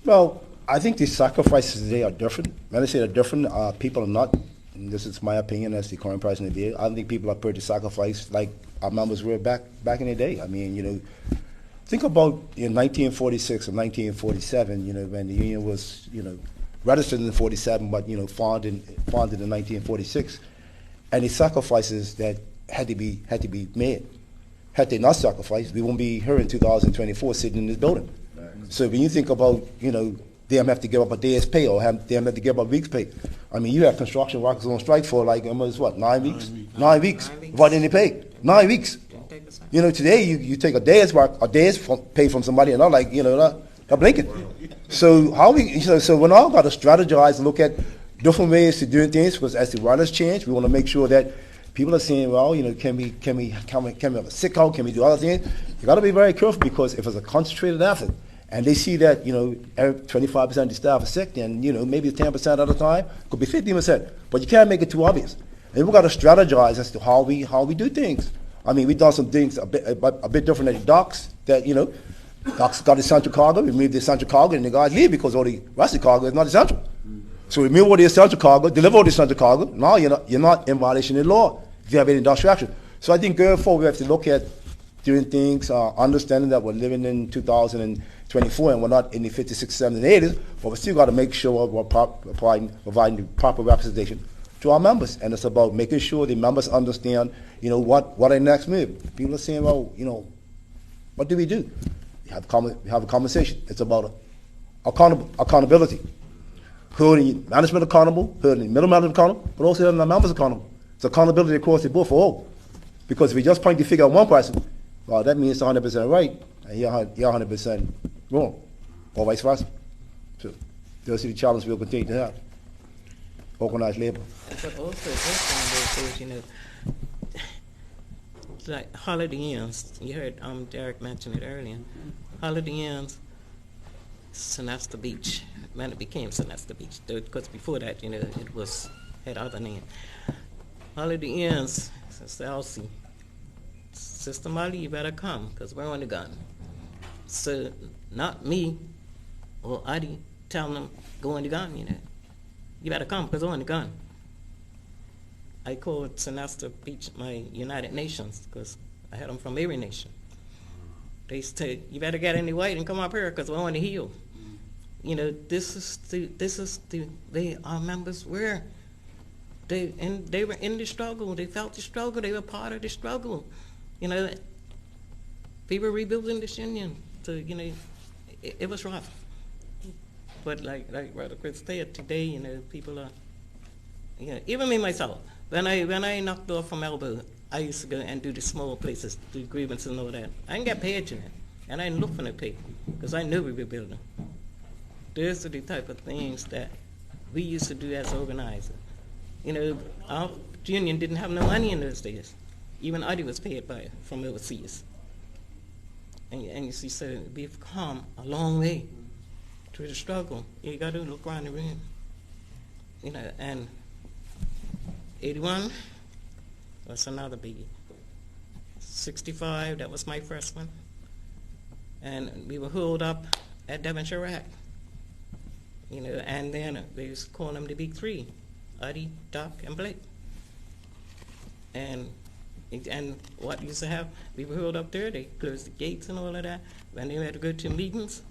Well, I think the sacrifices today are different. When I say they're different, people are not, and this is my opinion as the current president of the BIU, I don't think people are prepared to sacrifice like our members were back in the day. I mean, you know, think about in 1946 or 1947, you know, when the union was, you know, registered in 47, but, you know, founded in 1946, and the sacrifices that had to be made. Had they not sacrificed, we won't be here in 2024 sitting in this building. Right. So when you think about, you know, them have to give up a day's pay or them have to give up a week's pay. I mean, you have construction workers on strike for like almost what, 9 weeks? 9 weeks without any pay. 9 weeks. You know, today you take a day's work, a day's pay from somebody, and I'm like, you know, not blinking. So so we're now got to strategize and look at different ways to do things, because as the weather's change, we want to make sure that people are saying, well, you know, can we have a sick out? Can we do other things? You got to be very careful, because if it's a concentrated effort, and they see that, you know, 25% of the staff are sick, then, you know, maybe 10% at a time, could be 15%. But you can't make it too obvious. And we've got to strategize as to how we do things. I mean, we've done some things a bit different at the docks, that, you know, docks got essential cargo, we moved the essential cargo, and the guys leave because all the rest of the cargo is not essential. So we move all the essential cargo, deliver all the essential cargo, now you're not in violation of the law if you have any industrial action. So I think going forward, we have to look at doing things, understanding that we're living in 2024 and we're not in the 50s, 60s, 70s, and 80s, but we still got to make sure we're providing the proper representation to our members. And it's about making sure the members understand, you know, what our next move. People are saying, well, you know, what do? We have a conversation. It's about accountability. Holding management accountable, holding middle management accountable, but also holding our members accountable. It's accountability across the board for all. Because if we just point the finger at one person, well, that means 100% right, and you're 100% wrong, or vice versa. So those are the challenges we'll continue to have. Organized labor. But also, this you know, like holiday inns. You heard Derek mention it earlier. Holiday inns, Sonesta Beach. When it became Sonesta Beach, because before that, you know, it had other names. Holiday inns, Sister Elsie, Sister Molly, you better come, because we're on the gun. So not me or Adi telling them, go on the gun, you know. You better come, because we're on the gun. I called Sonesta Beach my United Nations, because I had them from every nation. They said, you better get in the white and come up here, because we're on the hill. You know, this is the way our members were. They were in the struggle. They felt the struggle. They were part of the struggle. You know, we were rebuilding this union. So, you know, it was rough. But like Brother Chris said, today, you know, people are, you know, even me myself, when I knocked off from Elbow, I used to go and do the small places, do grievances and all that. I didn't get paid, you know, and I didn't look for no pay, because I knew we were building. Those are the type of things that we used to do as organizers. You know, our union didn't have no money in those days. Even Ottie was paid from overseas. And you see, so we've come a long way through the struggle. You got to look around the room. You know, and 81 was another biggie. 65, that was my first one. And we were holed up at Devonshire Rack. You know, and then they used to call them the big three, Ottie, Doc, and Blake. And what used to have, we were held up there, they closed the gates and all of that. When they had to go to meetings,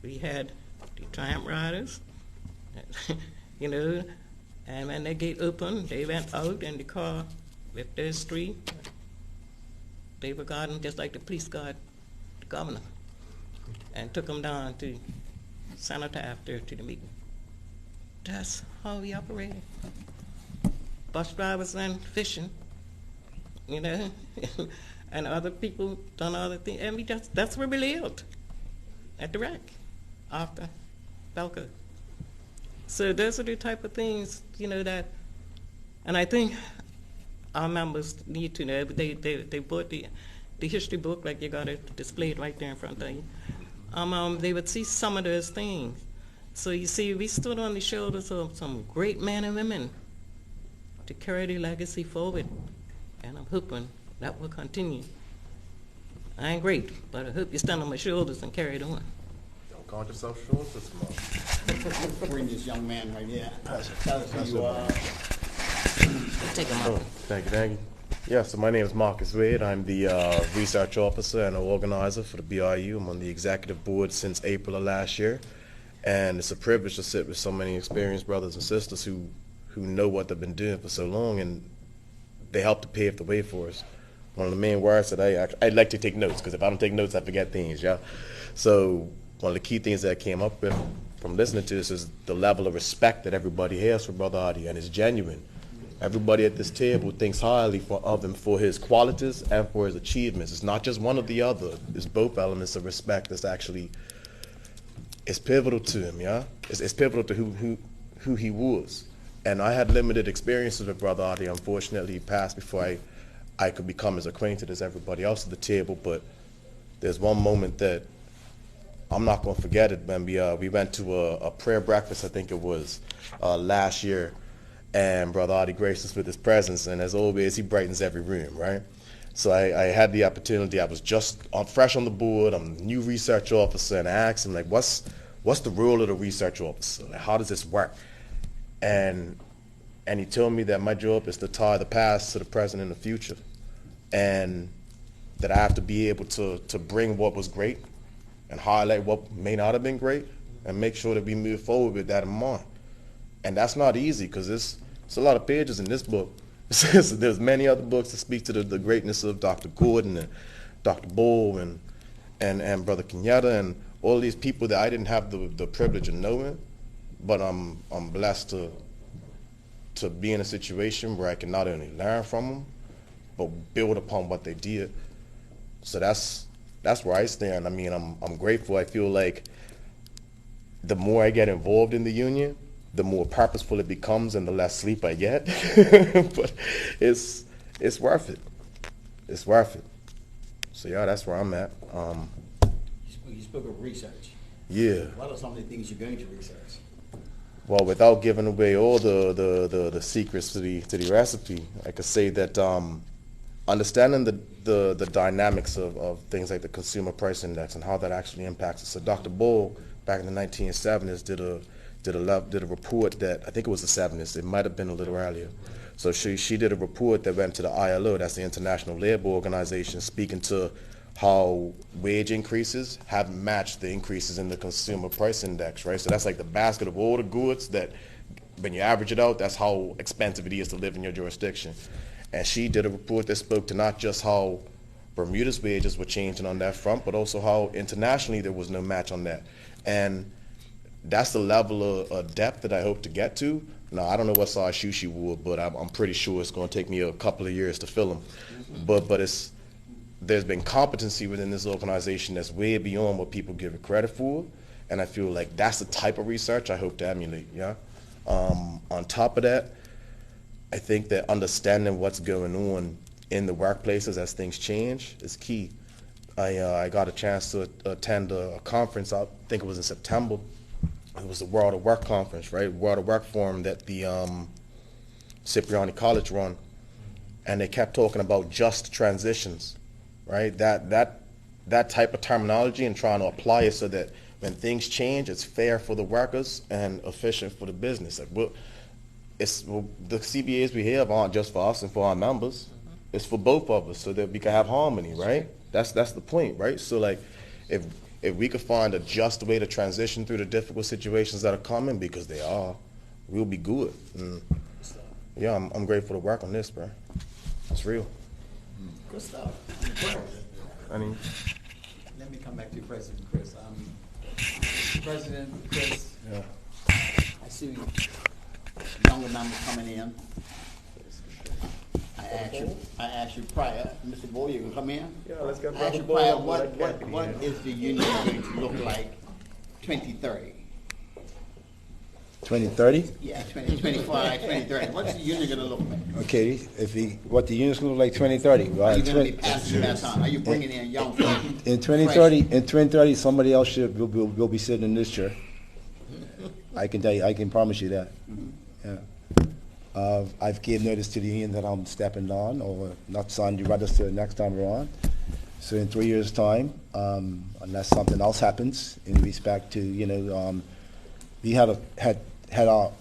we had the Triumph Riders, you know, and when the gate opened, they went out in the car with those three. They were guarding just like the police guard the governor, and took them down to Senator after to the meeting. That's how we operated. Bus drivers and fishing, you know, and other people done other things, and that's where we lived, at the Rack, after Belco. So those are the type of things, you know, that, and I think our members need to know, they bought the history book, like you got it displayed right there in front of you. They would see some of those things. So you see, we stood on the shoulders of some great men and women to carry the legacy forward, and I'm hoping that will continue. I ain't great, but I hope you stand on my shoulders and carry it on. Don't count yourself short this month. Bring this young man right here. Tell us who you are. Take them Oh, out. thank you. Yeah, so my name is Marcus Wade. I'm the research officer and organizer for the BIU. I'm on the executive board since April of last year. And it's a privilege to sit with so many experienced brothers and sisters who know what they've been doing for so long, and they help to pave the way for us. One of the main words that I'd like to take notes, because if I don't take notes, I forget things, yeah? So one of the key things that I came up with from listening to this is the level of respect that everybody has for Brother Ottie, and it's genuine. Everybody at this table thinks highly of him for his qualities and for his achievements. It's not just one or the other. It's both elements of respect that's actually, it's pivotal to him, yeah? It's pivotal to who he was. And I had limited experiences with Brother Ottie. Unfortunately, he passed before I could become as acquainted as everybody else at the table. But there's one moment that I'm not going to forget it, when we went to a prayer breakfast, I think it was, last year. And Brother Ottie graced us with his presence, and as always, he brightens every room, right? So I had the opportunity. I was just fresh on the board. I'm a new research officer, and I asked him, like, what's the role of the research officer? Like, how does this work? And he told me that my job is to tie the past to the present and the future, and that I have to be able to bring what was great and highlight what may not have been great, and make sure that we move forward with that in mind. And that's not easy, because it's a lot of pages in this book. There's many other books that speak to the greatness of Dr. Gordon and Dr. Bull and Brother Kenyatta and all these people that I didn't have the privilege of knowing, but I'm blessed to be in a situation where I can not only learn from them, but build upon what they did. So that's where I stand. I mean, I'm grateful. I feel like the more I get involved in the union, the more purposeful it becomes and the less sleep I get. But it's worth it. It's worth it. So yeah, that's where I'm at. You spoke of research. Yeah. What are some of the things you're going to research? Well, without giving away all the secrets to the recipe, I could say that understanding the dynamics of things like the consumer price index and how that actually impacts us. So Dr. Bull, back in the 1970s, did a report that, I think it was the 70s, it might have been a little earlier. So she did a report that went to the ILO, that's the International Labor Organization, speaking to how wage increases haven't matched the increases in the consumer price index, right? So that's like the basket of all the goods that, when you average it out, that's how expensive it is to live in your jurisdiction. And she did a report that spoke to not just how Bermuda's wages were changing on that front, but also how internationally there was no match on that. And that's the level of depth that I hope to get to. Now, I don't know what size shoe she wore, but I'm pretty sure it's going to take me a couple of years to fill them. But there's been competency within this organization that's way beyond what people give it credit for, and I feel like that's the type of research I hope to emulate, yeah? On top of that, I think that understanding what's going on in the workplaces as things change is key. I got a chance to attend a conference, I think it was in September. It was the World of Work conference, right? World of Work forum that the Cipriani College run. And they kept talking about just transitions, right? That type of terminology and trying to apply it so that when things change, it's fair for the workers and efficient for the business. Like, the CBAs we have aren't just for us and for our members. It's for both of us so that we can have harmony, right? That's the point, right? So like, if we could find a just way to transition through the difficult situations that are coming, because they are, we'll be good. And yeah, I'm grateful to work on this, bro. It's real. Good stuff. I mean, Let me come back to President Chris. President Chris, Yeah. I see younger members coming in. I asked you prior, Mr. Boyle, you can come in? Yeah, let's get I asked you prior, what is the union going to look like 2030? 2030? Yeah, 2025, 2030. What's the union going to look like? Okay, what the union's going to look like 2030. Are Right? you going to be passing that on? Are you bringing in young people? In 2030, somebody else will be sitting in this chair. I can tell you, I can promise you that. Yeah. I've given notice to the union that I'm stepping down, or not signing the register next time around. So in 3 years' time, unless something else happens in respect to, we had our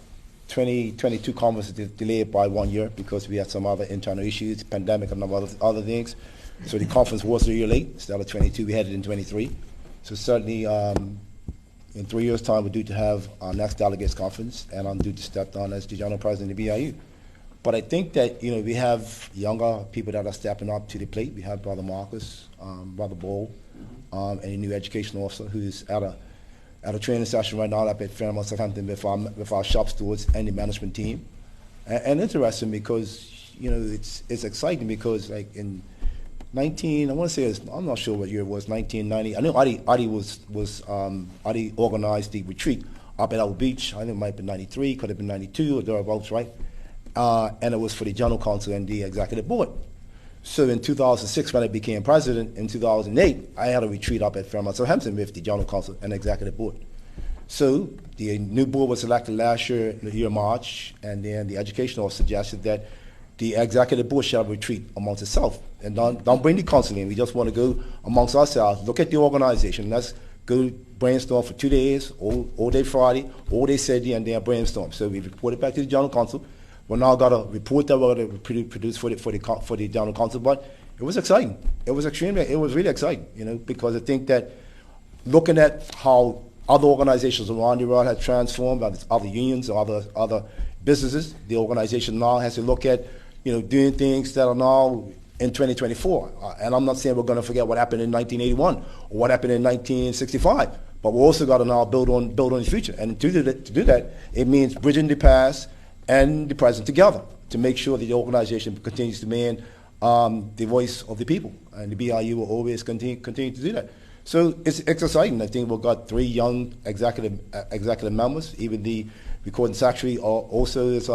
2022 conference delayed by 1 year because we had some other internal issues, pandemic and other things. So the conference was a year late. Instead of 22, we had it in 23. So certainly, in 3 years' time, we're due to have our next delegates conference, and I'm due to step down as the general president of the BIU. But I think that we have younger people that are stepping up to the plate. We have Brother Marcus, Brother Bull, and a new education officer who's at a training session right now up at Fairmont, Southampton with our shop stewards and the management team. And interesting because it's exciting because like in I'm not sure what year it was, 1990. I know Adi organized the retreat up at our beach. I think it might have been 93, could have been 92 or thereabouts, right? And it was for the general council and the executive board. So in 2006, when I became president, in 2008, I had a retreat up at Fairmont, Southampton with the general council and executive board. So the new board was elected last year in the year March, and then the education officer suggested that the executive board shall retreat amongst itself. And don't bring the council in. We just want to go amongst ourselves, look at the organization. Let's go brainstorm for 2 days, all day Friday, all day Saturday, and then brainstorm. So we reported back to the general council. We're now got a report that we're going to produce for the general council. But it was exciting. It was really exciting, because I think that looking at how other organizations around the world have transformed, other unions or other businesses, the organization now has to look at doing things that are now in 2024. And I'm not saying we're going to forget what happened in 1981 or what happened in 1965, but we also got to now build on the future. And to do that, it means bridging the past and the present together to make sure that the organization continues to remain the voice of the people. And the BIU will always continue to do that. So it's exciting. I think we've got 3 young executive members. Even the recording secretary also is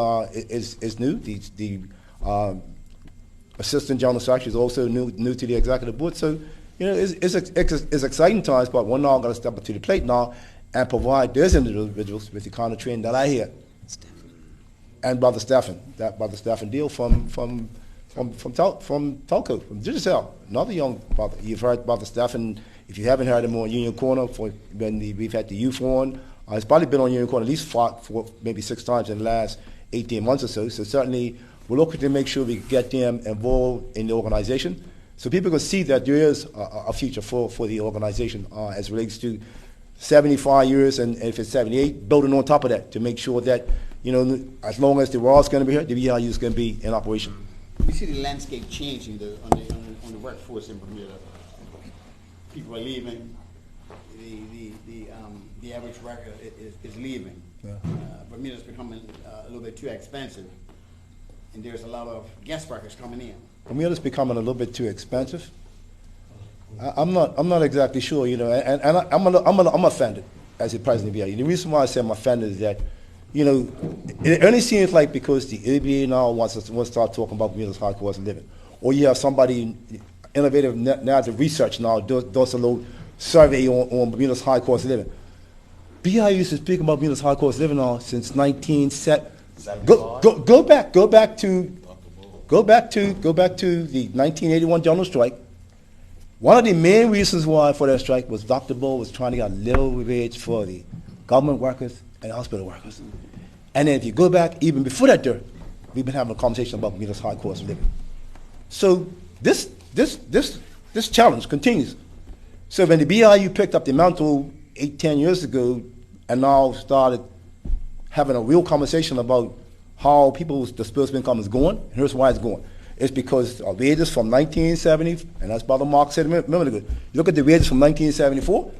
new. The assistant general secretary is also new to the executive board. So it's exciting times. But we're now going to step up to the plate now and provide those individuals with the kind of training that I hear. And Brother Stephen Deal from Telco, from Digicel, another young brother. You've heard Brother Stephen. If you haven't heard him on Union Corner, when we've had the youth on, he's probably been on Union Corner at least 4, maybe 6 times in the last 18 months or so. So certainly we're looking to make sure we get them involved in the organization, so people can see that there is a future for the organization as it relates to 75 years, and if it's 78, building on top of that to make sure that as long as the world's going to be here, the BIU is going to be in operation. We see the landscape changing on the workforce in Bermuda. People are leaving. The average worker is leaving. Yeah. Bermuda's becoming a little bit too expensive, and there's a lot of guest workers coming in. Bermuda's becoming a little bit too expensive. I'm not exactly sure, and I'm offended as the president of the BIU. The reason why I say I'm offended is that you know, it only seems like because the ABA now wants to start talking about Bermuda's high cost of living, or you have somebody innovative now the research now does a little survey on Bermuda's high cost of living. BIU used to speak about Bermuda's high cost of living now since 1970. Go back to the 1981 general strike. One of the main reasons why for that strike was Dr. Bull was trying to get a little wage for the government workers and hospital workers. And then if you go back even before that, we've been having a conversation about Bermuda's high cost of living. So this challenge continues. So when the BIU picked up the mantle 8-10 years ago and now started having a real conversation about how people's disposable income is going, and here's why it's going. It's because our wages from 1970, and as Brother Mark said a minute ago, you look at the wages from 1974,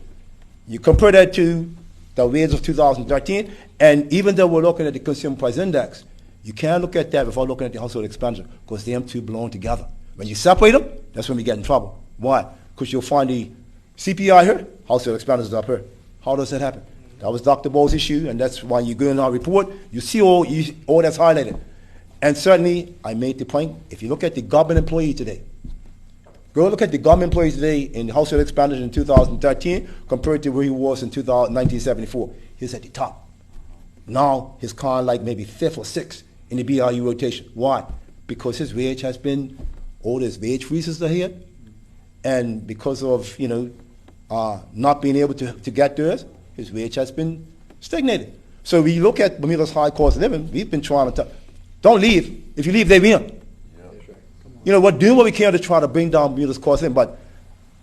you compare that to the wages of 2013, and even though we're looking at the consumer price index, you can't look at that without looking at the household expenditure, because them two belong together. When you separate them, that's when we get in trouble. Why? Because you'll find the CPI here, household expenditures up here. How does that happen? That was Dr. Ball's issue, and that's why you go in our report, you see all that's highlighted. And certainly, I made the point, if you look at the government employee today, go look at the government employee today in the household expenditure in 2013 compared to where he was in 1974. He's at the top. Now, he's kind of like maybe 5th or 6th in the BIU rotation. Why? Because his wage has been, all his wage freezes are here, and because of, not being able to get theirs, his wage has been stagnated. So we look at Bermuda's high cost of living, we've been trying to don't leave. If you leave, they win. Yeah. We're doing what we can to try to bring down Bermuda's cost of living, but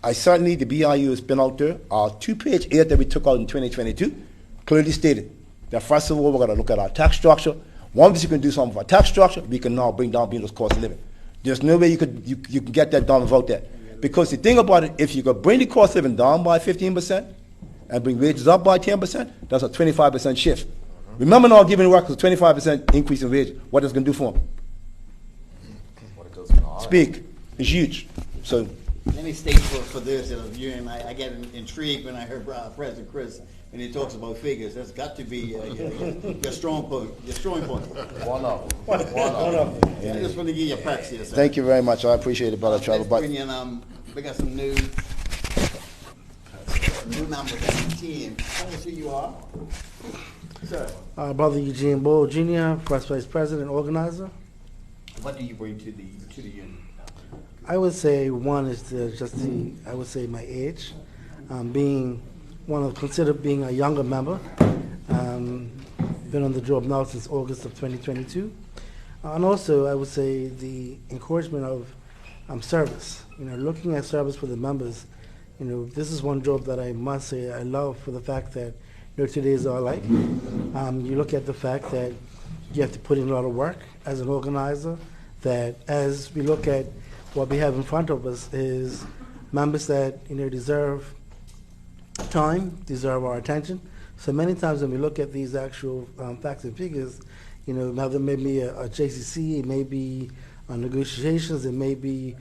the BIU has been out there. Our 2-page ad that we took out in 2022 clearly stated that first of all, we're going to look at our tax structure. Once you can do something for our tax structure, we can now bring down Bermuda's cost of living. There's no way you can get that done without that. Because the thing about it, if you could bring the cost of living down by 15% and bring wages up by 10%, that's a 25% shift. Remember now giving workers a 25% increase in wage. What it's going to do for them? Speak. It's huge. So. Let me state for this, and I get intrigued when I heard President Chris when he talks about figures. That's got to be your strong point. Your strong point. One up. I just want to give you a props here, sir. Thank you very much. I appreciate it, Brother Trevor. Let's bring in, we got some new members on the team. Tell us who you are. Sir. Brother Eugene Bull Jr., First Vice President, Organizer. What do you bring to the union? I would say one is I would say my age, being considered being a younger member. Been on the job now since August of 2022, and also I would say the encouragement of service. Looking at service for the members. This is one job that I must say I love for the fact that today is our life. You look at the fact that you have to put in a lot of work as an organizer, that as we look at what we have in front of us is members that deserve time, deserve our attention. So many times when we look at these actual facts and figures, now there may be a JCC, it may be negotiations, it may be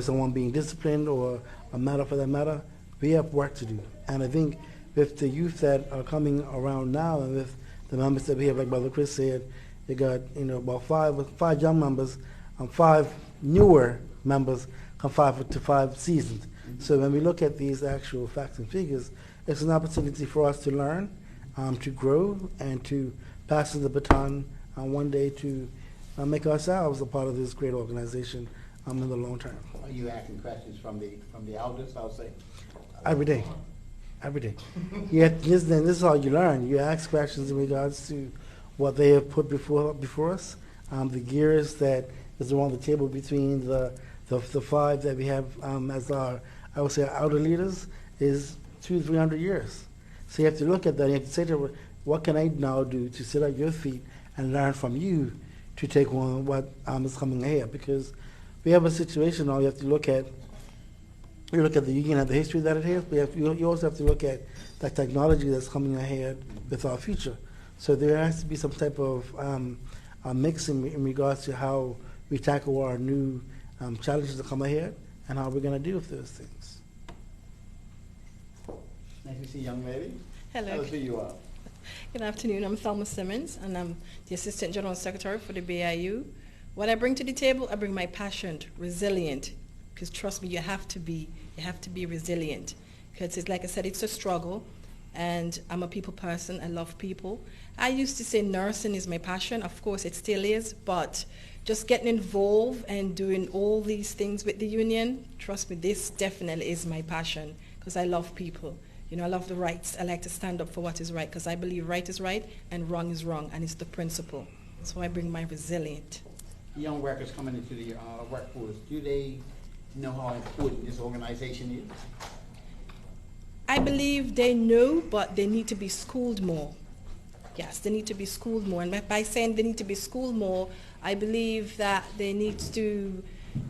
someone being disciplined or a matter for that matter. We have work to do. And I think with the youth that are coming around now and with the members that we have, like Brother Chris said, you got about five young members and 5 newer members come 5 to 5 seasons. So when we look at these actual facts and figures, it's an opportunity for us to learn, to grow, and to pass the baton one day to make ourselves a part of this great organization in the long term. Are you asking questions from the elders, I'll say? Every day. Yeah, this is how you learn. You ask questions in regards to what they have put before us. The gears that is around the table between the 5 that we have as our, I would say, our elder leaders is 200-300 years. So you have to look at that. You have to say to them, what can I now do to sit at your feet and learn from you to take on what is coming ahead? Because we have a situation now. You have to look at. You look at the union and the history that it has. You also have to look at the technology that's coming ahead with our future. So there has to be some type of a mix in regards to how we tackle our new challenges that come ahead and how we're going to deal with those things. Nice to see you, young lady. Hello. Tell us who you are. Good afternoon. I'm Thelma Simmons, and I'm the Assistant General Secretary for the BIU. What I bring to the table, I bring my passion, resilient, because trust me, you have to be resilient. Because it's like I said, it's a struggle, and I'm a people person. I love people. I used to say nursing is my passion. Of course, it still is, but just getting involved and doing all these things with the union, trust me, this definitely is my passion, because I love people. You know, I love the rights. I like to stand up for what is right, because I believe right is right and wrong is wrong, and it's the principle. So I bring my resilient. Young workers coming into the workforce, do they know how important this organization is? I believe they know, but they need to be schooled more. Yes, they need to be schooled more. And by saying they need to be schooled more, I believe that they need to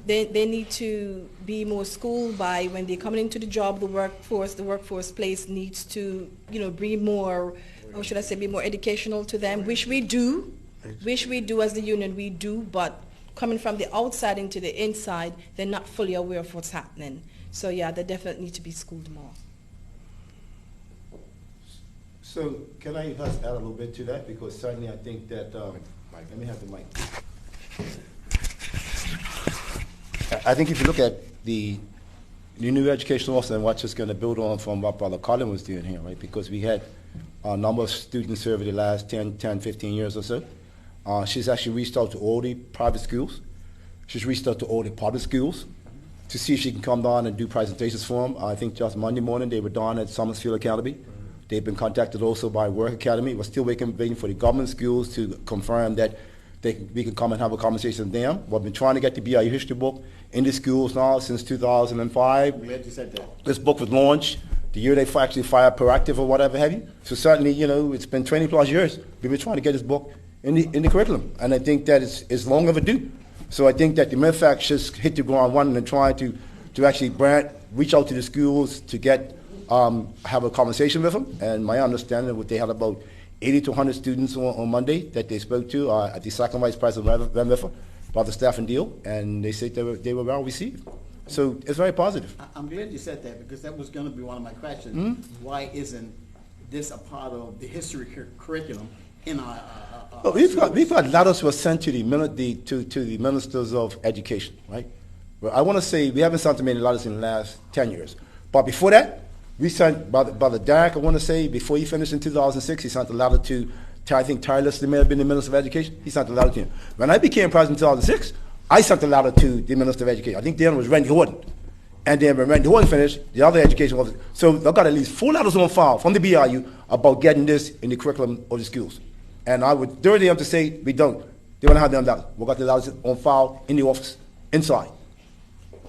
be more schooled by when they're coming into the job, the workforce place needs to, be more, or should I say, be more educational to them, which we do as the union, we do, but coming from the outside into the inside, they're not fully aware of what's happening. So yeah, they definitely need to be schooled more. So can I just add a little bit to that? Because certainly I think that, let me have the mic. I think if you look at the new educational officer and what's just going to build on from what Brother Colin was doing here, right? Because we had a number of students over the last 10, 15 years or so. She's actually reached out to all the private schools. She's reached out to all the public schools to see if she can come down and do presentations for them. I think just Monday morning they were down at Summersfield Academy. They've been contacted also by Work Academy. We're still waiting for the government schools to confirm that we can come and have a conversation with them. We've been trying to get the BIU history book in the schools now since 2005. I'm glad you said that. This book was launched the year they actually fired Proactive or whatever have you. So certainly, it's been 20 plus years. We've been trying to get this book in the curriculum. And I think that it's long overdue. So I think that the mere fact just hit the ground running and trying to actually reach out to the schools to get have a conversation with them. And my understanding was they had about 80 to 100 students on Monday that they spoke to at the second vice president Van Wiffer about the staff and deal, and they said they were well received. So it's very positive. I'm glad you said that, because that was going to be one of my questions. Why isn't this a part of the history curriculum in our we've got letters were sent to the ministers of education, right? Well, I want to say we haven't sent many letters in the last 10 years, but before that, we sent Brother Derek, I want to say, before he finished in 2006, he sent a letter to I think tirelessly may have been the Minister of Education. He sent a letter to him. When I became president in 2006, I sent a letter to the Minister of Education. I think then it was Randy Horton. And then when Randy Horton finished, the other education officer. So I've got at least 4 letters on file from the BIU about getting this in the curriculum of the schools. And I would dare them to say, we don't. They want to have them letters. We've got the letters on file in the office, inside.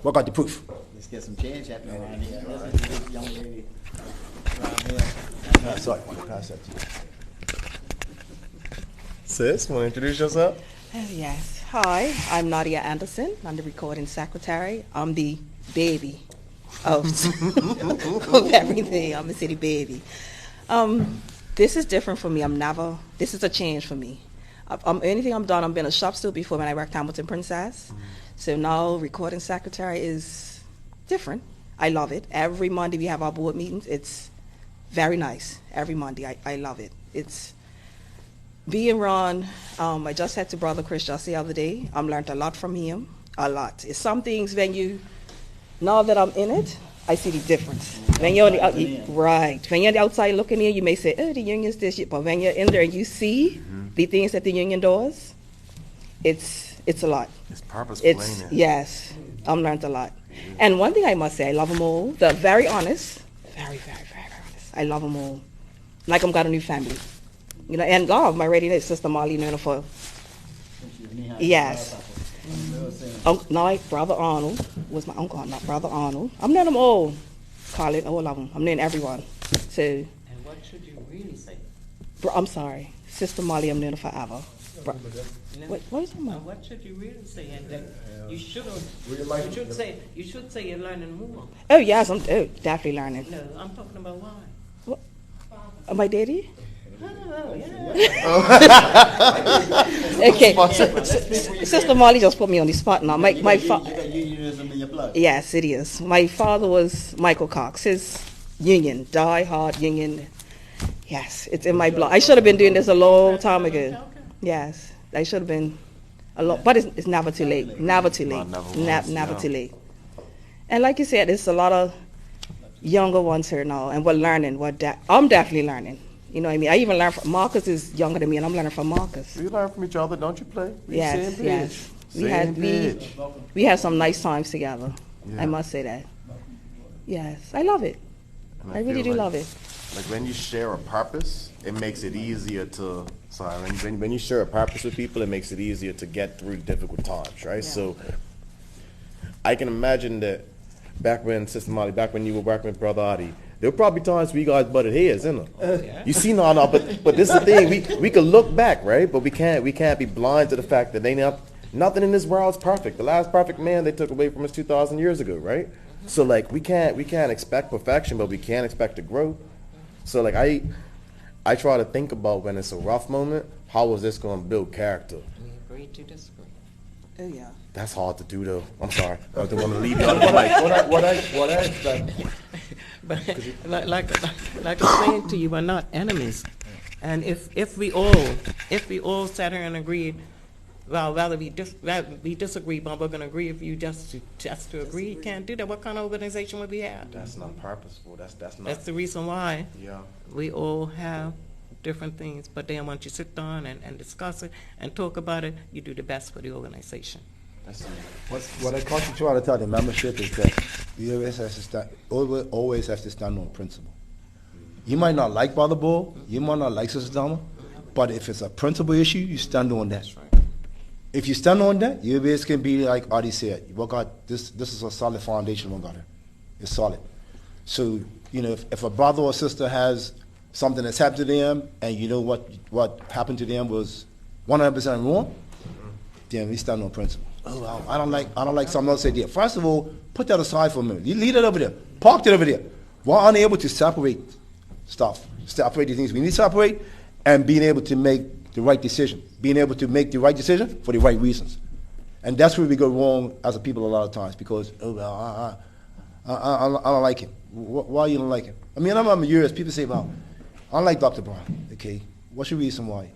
We've got the proof. Let's get some change happening around here. Listen to this young lady around here. Sorry, I want to pass that to you. Sis, want to introduce yourself? Yes. Hi, I'm Nadia Anderson. I'm the recording secretary. I'm the baby of, of everything. I'm a city baby. This is different for me. This is a change for me. Anything I'm done, I've been a shop steward before when I worked Hamilton Princess. So now recording secretary is different. I love it. Every Monday we have our board meetings. It's very nice. Every Monday, I love it. It's being Ron. I just said to Brother Chris just the other day, I'm learned a lot from him, a lot. It's some things now that I'm in it, I see the difference. When you're on the when you're on the outside looking in, you may say, oh, the union's this shit, but when you're in there and you see the things that the union does, it's a lot. It's purposeful, ain't it? Yes, I'm learned a lot. And one thing I must say, I love them all. They're very honest, very, very, very, very honest. I love them all. Like I'm got a new family. And God, my readiness, Sister Molly, for. Yes. No, Brother Arnold was my uncle, not Brother Arnold. I'm knowing them all. Colin, all of them. I'm knowing everyone. So. And what should you really say? I'm sorry. Sister Molly, I'm knowing her forever. What are you talking about? What should you really say? And you should say you're learning more. Oh, yes, I'm definitely learning. No, I'm talking about why. What? My daddy? Oh, yeah. Okay, Sister Molly just put me on the spot now. My You got unionism in your blood. Yes, it is. My father was Michael Cox. His union, die-hard union. Yes, it's in my blood. I should have been doing this a long time ago. Yes, I should have been a lot, but it's never too late. Never too late. Never too late. And like you said, there's a lot of younger ones here now, and we're learning. I'm definitely learning. You know what I mean? I even learned from Marcus is younger than me, and I'm learning from Marcus. We learn from each other, don't you, Play? Yes, yes. We had some nice times together. Yeah. I must say that. Yes, I love it. And I really feel do like- love it. Like when you share a purpose, it makes it easier to. Sorry, when you share a purpose with people, it makes it easier to get through difficult times, right? Yeah. So I can imagine that back when Sister Molly, back when you were working with Brother Adi, there were probably times where you guys butted heads, isn't there? You see, no, but this is the thing. We could look back, right? But we can't be blind to the fact that nothing in this world is perfect. The last perfect man they took away from us 2,000 years ago, right? So like we can't expect perfection, but we can expect to grow. So like I try to think about when it's a rough moment, how is this going to build character? We agree to disagree. Oh yeah. That's hard to do though. I'm sorry. I don't want to leave you on the mic. What I expect. But like I'm saying to you, we're not enemies. And if we all sat here and agreed, well, rather we disagree, but we're going to agree if you just to agree, you can't do that. What kind of organization would we have? That's not purposeful. That's not. That's the reason why Yeah. we all have different things. But then once you sit down and discuss it and talk about it, you do the best for the organization. That's What I constantly try to tell the membership is that we always have to stand on principle. You might not like Brother Bull, you might not like Sister Dama, but if it's a principle issue, you stand on that. If you stand on that, you basically can be like Adi said, we got this is a solid foundation we got here. It's solid. So, you know, if a brother or sister has something that's happened to them and you know what happened to them was 100% wrong, then we stand on principle. Oh, well, I don't like something else they did. First of all, put that aside for a minute. You leave it over there. Park it over there. We're unable to separate stuff, separate the things we need to separate, and being able to make the right decision. Being able to make the right decision for the right reasons. And that's where we go wrong as a people a lot of times because, oh, well, I don't like him. Why you don't like him? I mean, I'm years, people say, well, I don't like Dr. Brown. Okay, what's your reason why?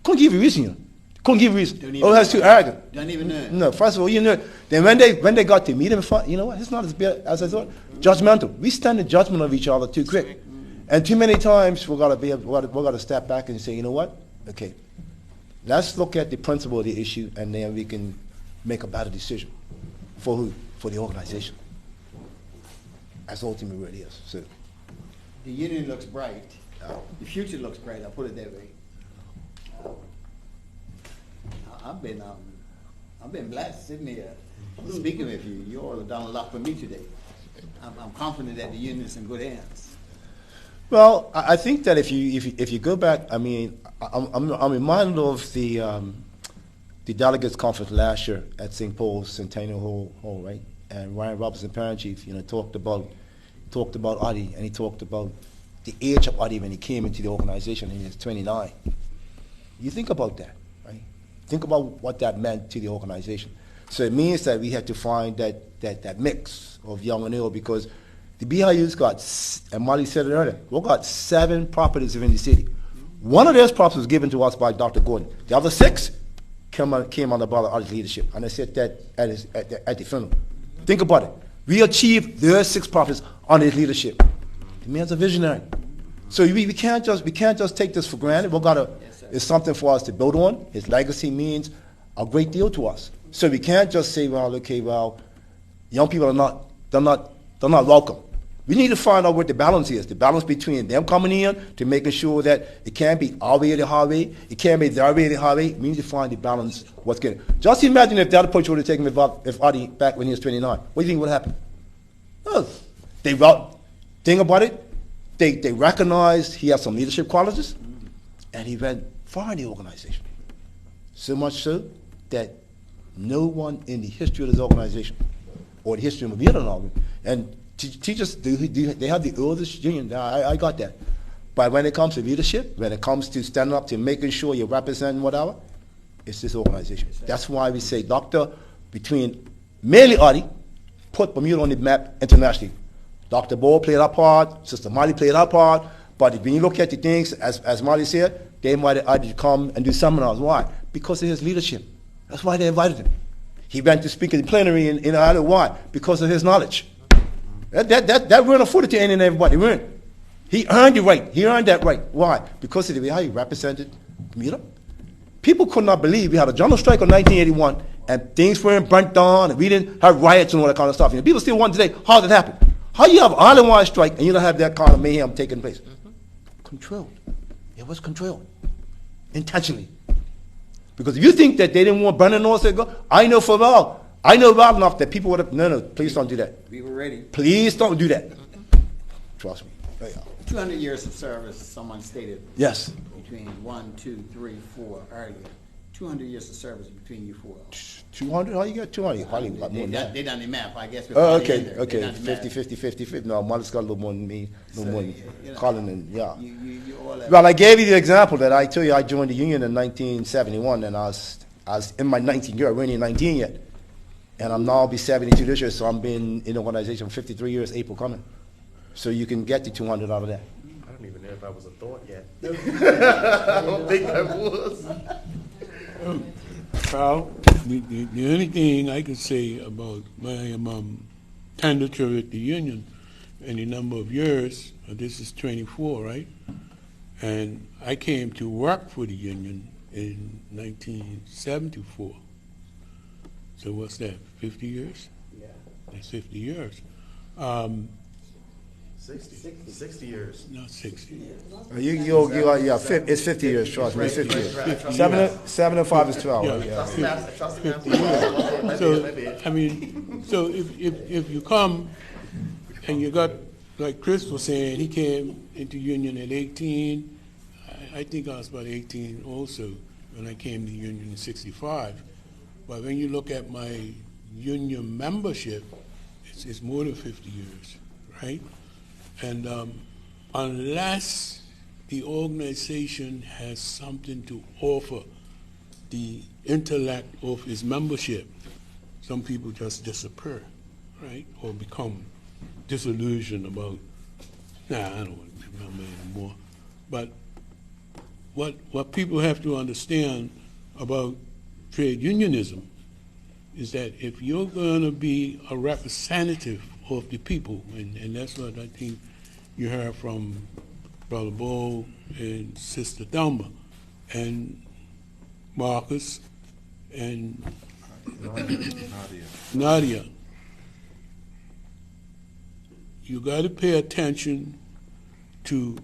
Couldn't give you a reason, you know. Couldn't give a reason. Oh, that's too arrogant. Don't even know. No, first of all, you know, then when they got to meet him, you know what, it's not as bad as I thought. Judgmental. We stand in judgment of each other too quick. And too many times we got to step back and say, you know what? Okay, let's look at the principle of the issue, and then we can make a better decision. For who? For the organization. That's ultimately where it is. So, The union looks bright. The future looks bright, I'll put it that way. I've been blessed sitting here speaking with you. You all have done a lot for me today. I'm confident that the union's in good hands. well, I think that if you go back, I mean, I'm reminded of the delegates conference last year at St. Paul's Centennial Hall, right? And Ryan Robertson, parent chief, you know, talked about Adi, and he talked about the age of Adi when he came into the organization, and he was 29. You think about that, right? Think about what that meant to the organization. So it means that we had to find that mix of young and old, because the BIU's got, and Molly said it earlier, we've got 7 properties within the city. One of those properties was given to us by Dr. Gordon. The other 6 came under Brother Adi's leadership, and I said that at the funeral. Think about it. We achieved those 6 properties under his leadership. The man's a visionary. So we can't just take this for granted. It's something for us to build on. His legacy means a great deal to us. So we can't just say, well, okay, well, young people they're not welcome. We need to find out what the balance is. The balance between them coming in to making sure that it can't be our way or the highway, it can't be their way or the highway. We need to find the balance. What's good? Just imagine if that approach would have taken if Adi back when he was 29. What do you think would happen? Oh, think about it. They recognized he had some leadership qualities, and he went far in the organization. So much so that no one in the history of this organization, or the history of Vietnam, and teachers, they have the oldest union. I got that. But when it comes to leadership, when it comes to standing up to making sure you're representing whatever, it's this organization. That's why we say, Doctor, between mainly Adi, put Bermuda on the map internationally. Dr. Ball played our part, Sister Molly played our part, But when you look at the things, as Marty said, they might have come and do seminars. Why? Because of his leadership. That's why they invited him. He went to speak at the plenary in Ireland. Why? Because of his knowledge. That weren't afforded to any and everybody. Weren't. He earned the right. He earned that right. Why? Because of the way how he represented Bermuda. People could not believe we had a general strike in 1981 and things weren't burnt down and we didn't have riots and all that kind of stuff. You know, people still wonder today, how did it happen? How you have an island-wide strike and you don't have that kind of mayhem taking place? Controlled. It was controlled. Intentionally. Because if you think that they didn't want Brennan North to go, I know well enough that people would have, no, please don't do that. We were ready. Please don't do that. Trust me. 200 years of service, someone stated. Yes. Between 1, 2, 3, 4 earlier. 200 years of service between you four. 200? How you got 200? Probably got more than that. They done the math, I guess. Oh, okay. 50. No, Molly's got a little more than me, a little more than Colin, and yeah. You all have. Well, I gave you the example that I told you I joined the union in 1971, and I was in my 19th year. I wasn't even 19 yet. And I'm now be 72 this year, so I'm been in the organization 53 years, April coming. So you can get the 200 out of that. I don't even know if that was a thought yet. I don't think that was. Carl, the only thing I can say about my candidature at the union and the number of years, this is 24, right? And I came to work for the union in 1974. So what's that, 50 years? Yeah. That's 50 years. 60 years. Not 60. It's 50 years, trust me, it's 50 years. 7 and 5 is 12. Yeah. Yeah. So, I mean, so if you come and you got, like Chris was saying, he came into union at 18. I think I was about 18 also when I came to union in 65. But when you look at my union membership, it's more than 50 years, right? And unless the organization has something to offer the intellect of its membership, some people just disappear, right? Or become disillusioned about, I don't want to be a member anymore. But what people have to understand about trade unionism is that if you're going to be a representative of the people, and that's what I think you heard from Brother Bo and Sister Thelma and Marcus and Nadia. You got to pay attention to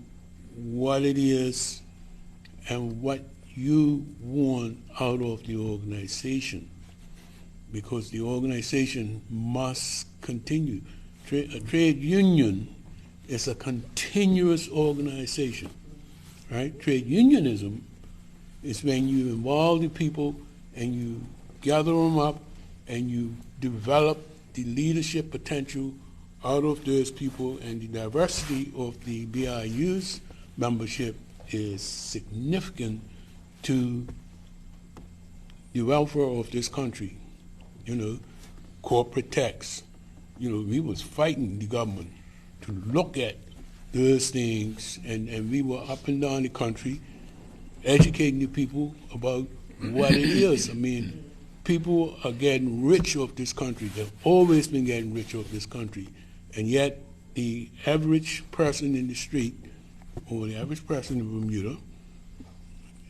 what it is and what you want out of the organization, because the organization must continue. A trade union is a continuous organization, right? Trade unionism is when you involve the people and you gather them up and you develop the leadership potential out of those people, and the diversity of the BIU's membership is significant to the welfare of this country. You know, corporate tax. You know, we was fighting the government to look at those things, and we were up and down the country educating the people about what it is. I mean, people are getting rich off this country. They've always been getting rich off this country. And yet, the average person in the street, or the average person in Bermuda,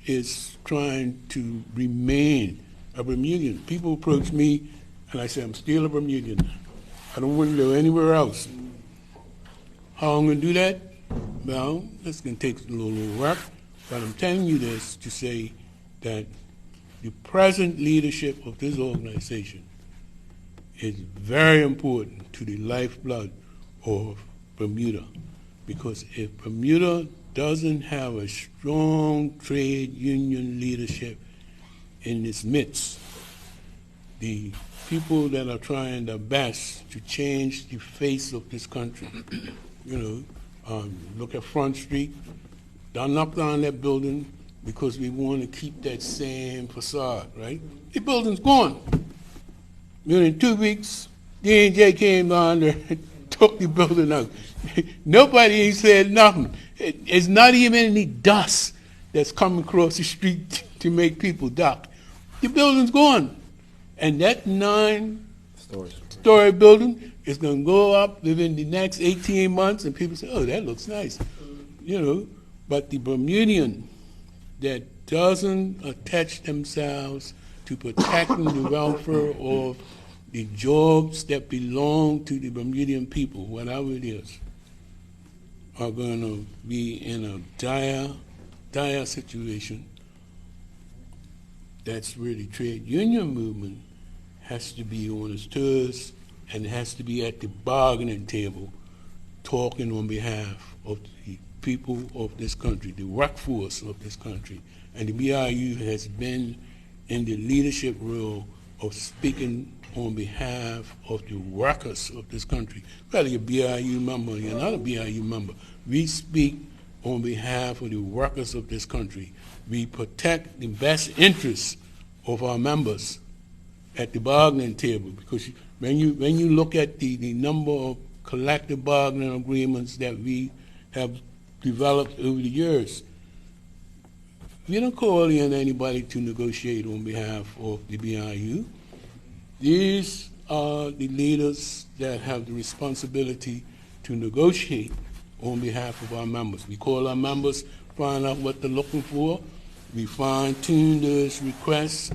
is trying to remain a Bermudian. People approach me, and I say, I'm still a Bermudian. I don't want to live anywhere else. How I'm going to do that? Well, it's going to take a little work, but I'm telling you this to say that the present leadership of this organization is very important to the lifeblood of Bermuda, because if Bermuda doesn't have a strong trade union leadership in its midst, the people that are trying their best to change the face of this country, you know, look at Front Street, don't knock down that building because we want to keep that same facade, right? The building's gone. In 2 weeks, D&J came down there and took the building out. Nobody ain't said nothing. It's not even any dust that's coming across the street to make people duck. The building's gone. And that 9-story building is going to go up within the next 18 months, and people say, oh, that looks nice. You know, but the Bermudian that doesn't attach themselves to protecting the welfare of the jobs that belong to the Bermudian people, whatever it is, are going to be in a dire situation. That's where the trade union movement has to be on its toes and has to be at the bargaining table talking on behalf of the people of this country, the workforce of this country. And the BIU has been in the leadership role of speaking on behalf of the workers of this country. Whether you're a BIU member or you're not a BIU member, we speak on behalf of the workers of this country. We protect the best interests of our members at the bargaining table, because when you look at the number of collective bargaining agreements that we have developed over the years, we don't call in anybody to negotiate on behalf of the BIU. These are the leaders that have the responsibility to negotiate on behalf of our members. We call our members, find out what they're looking for, we fine-tune those requests,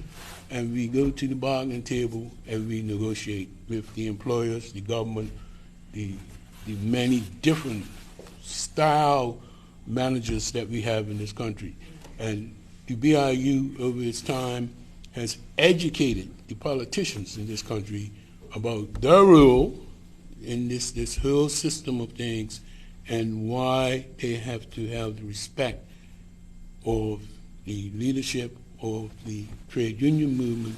and we go to the bargaining table and we negotiate with the employers, the government, the many different style managers that we have in this country. And the BIU over its time has educated the politicians in this country about their role in this whole system of things and why they have to have the respect of the leadership of the trade union movement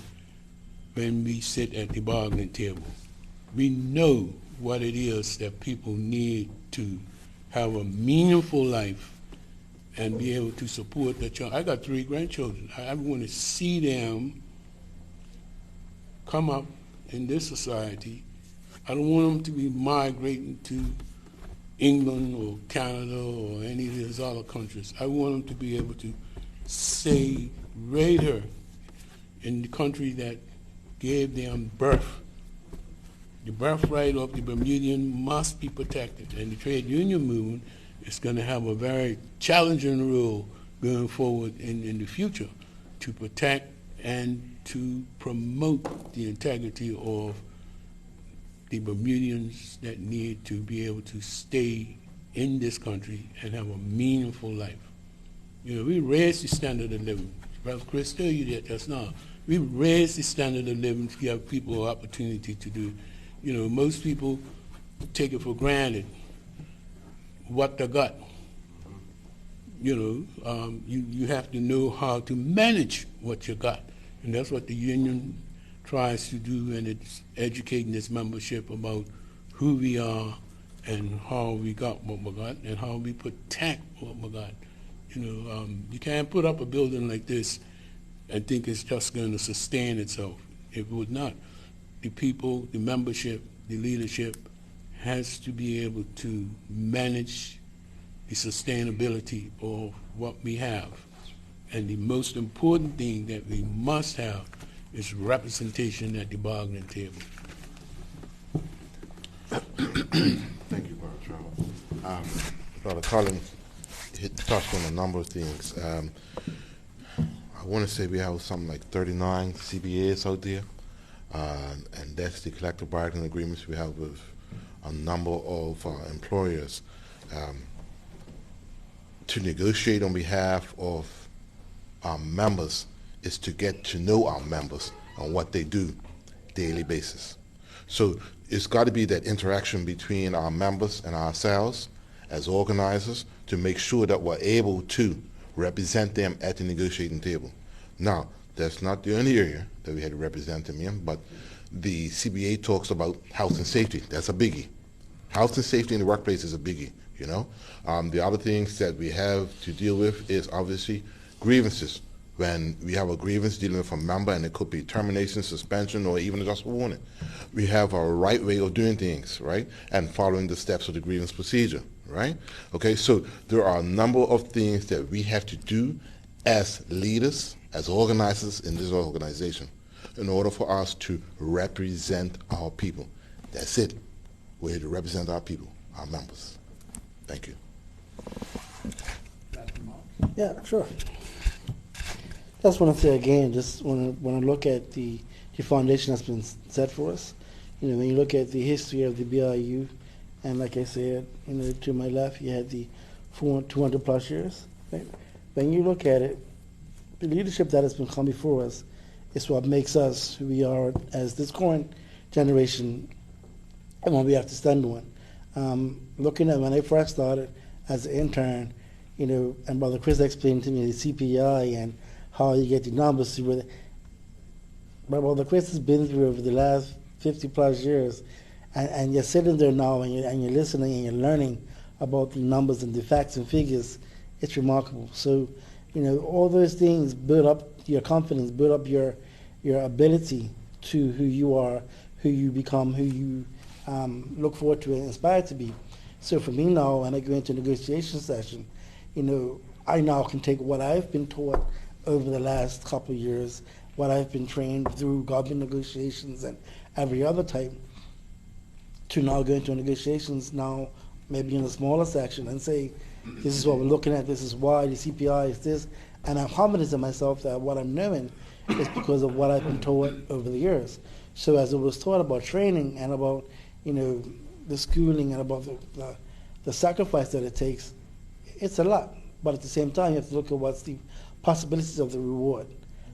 when we sit at the bargaining table. We know what it is that people need to have a meaningful life and be able to support their child. I got 3 grandchildren. I want to see them come up in this society. I don't want them to be migrating to England or Canada or any of these other countries. I want them to be able to say right here in the country that gave them birth. The birthright of the Bermudian must be protected, and the trade union movement is going to have a very challenging role going forward in the future to protect and to promote the integrity of the Bermudians that need to be able to stay in this country and have a meaningful life. You know, we raise the standard of living. Brother Chris tell you that just now. We raise the standard of living to give people an opportunity to do. You know, most people take it for granted what they got. You know, you have to know how to manage what you got. And that's what the union tries to do, and it's educating its membership about who we are and how we got what we got and how we protect what we got. You know, you can't put up a building like this and think it's just going to sustain itself. It would not. The people, the membership, the leadership has to be able to manage the sustainability of what we have. And the most important thing that we must have is representation at the bargaining table. Thank you, Brother Trevor. Brother Collins touched on a number of things. I want to say we have something like 39 CBAs out there, and that's the collective bargaining agreements we have with a number of employers to negotiate on behalf of our members is to get to know our members and what they do daily basis. So it's got to be that interaction between our members and ourselves as organizers to make sure that we're able to represent them at the negotiating table. Now, that's not the only area that we had to represent them in, but the CBA talks about health and safety. That's a biggie. Health and safety in the workplace is a biggie, you know. The other things that we have to deal with is obviously grievances. When we have a grievance dealing with a member, and it could be termination, suspension, or even just a warning, we have a right way of doing things, right, and following the steps of the grievance procedure, right? Okay, so there are a number of things that we have to do as leaders, as organizers in this organization, in order for us to represent our people. That's it. We're here to represent our people, our members. Thank you. Yeah, sure. Just want to say again, just when I look at the foundation that's been set for us, when you look at the history of the BIU, and like I said, to my left, you had the 200 plus years. Right? When you look at it, the leadership that has been come before us is what makes us who we are as this current generation and what we have to stand on. Looking at when I first started as an intern, and Brother Chris explained to me the CPI and how you get the numbers through it. But Brother Chris has been through over the last 50 plus years, and you're sitting there now and you're listening and you're learning about the numbers and the facts and figures. It's remarkable. So, all those things build up your confidence, build up your ability to who you are, who you become, who you look forward to and inspire to be. So for me now, when I go into a negotiation session, I now can take what I've been taught over the last couple of years, what I've been trained through government negotiations and every other type, to now go into negotiations now, maybe in a smaller section, and say, this is what we're looking at, this is why, the CPI is this, and I'm confident in myself that what I'm knowing is because of what I've been taught over the years. So as it was taught about training and about, the schooling and about the sacrifice that it takes, it's a lot. But at the same time, you have to look at what's the possibilities of the reward.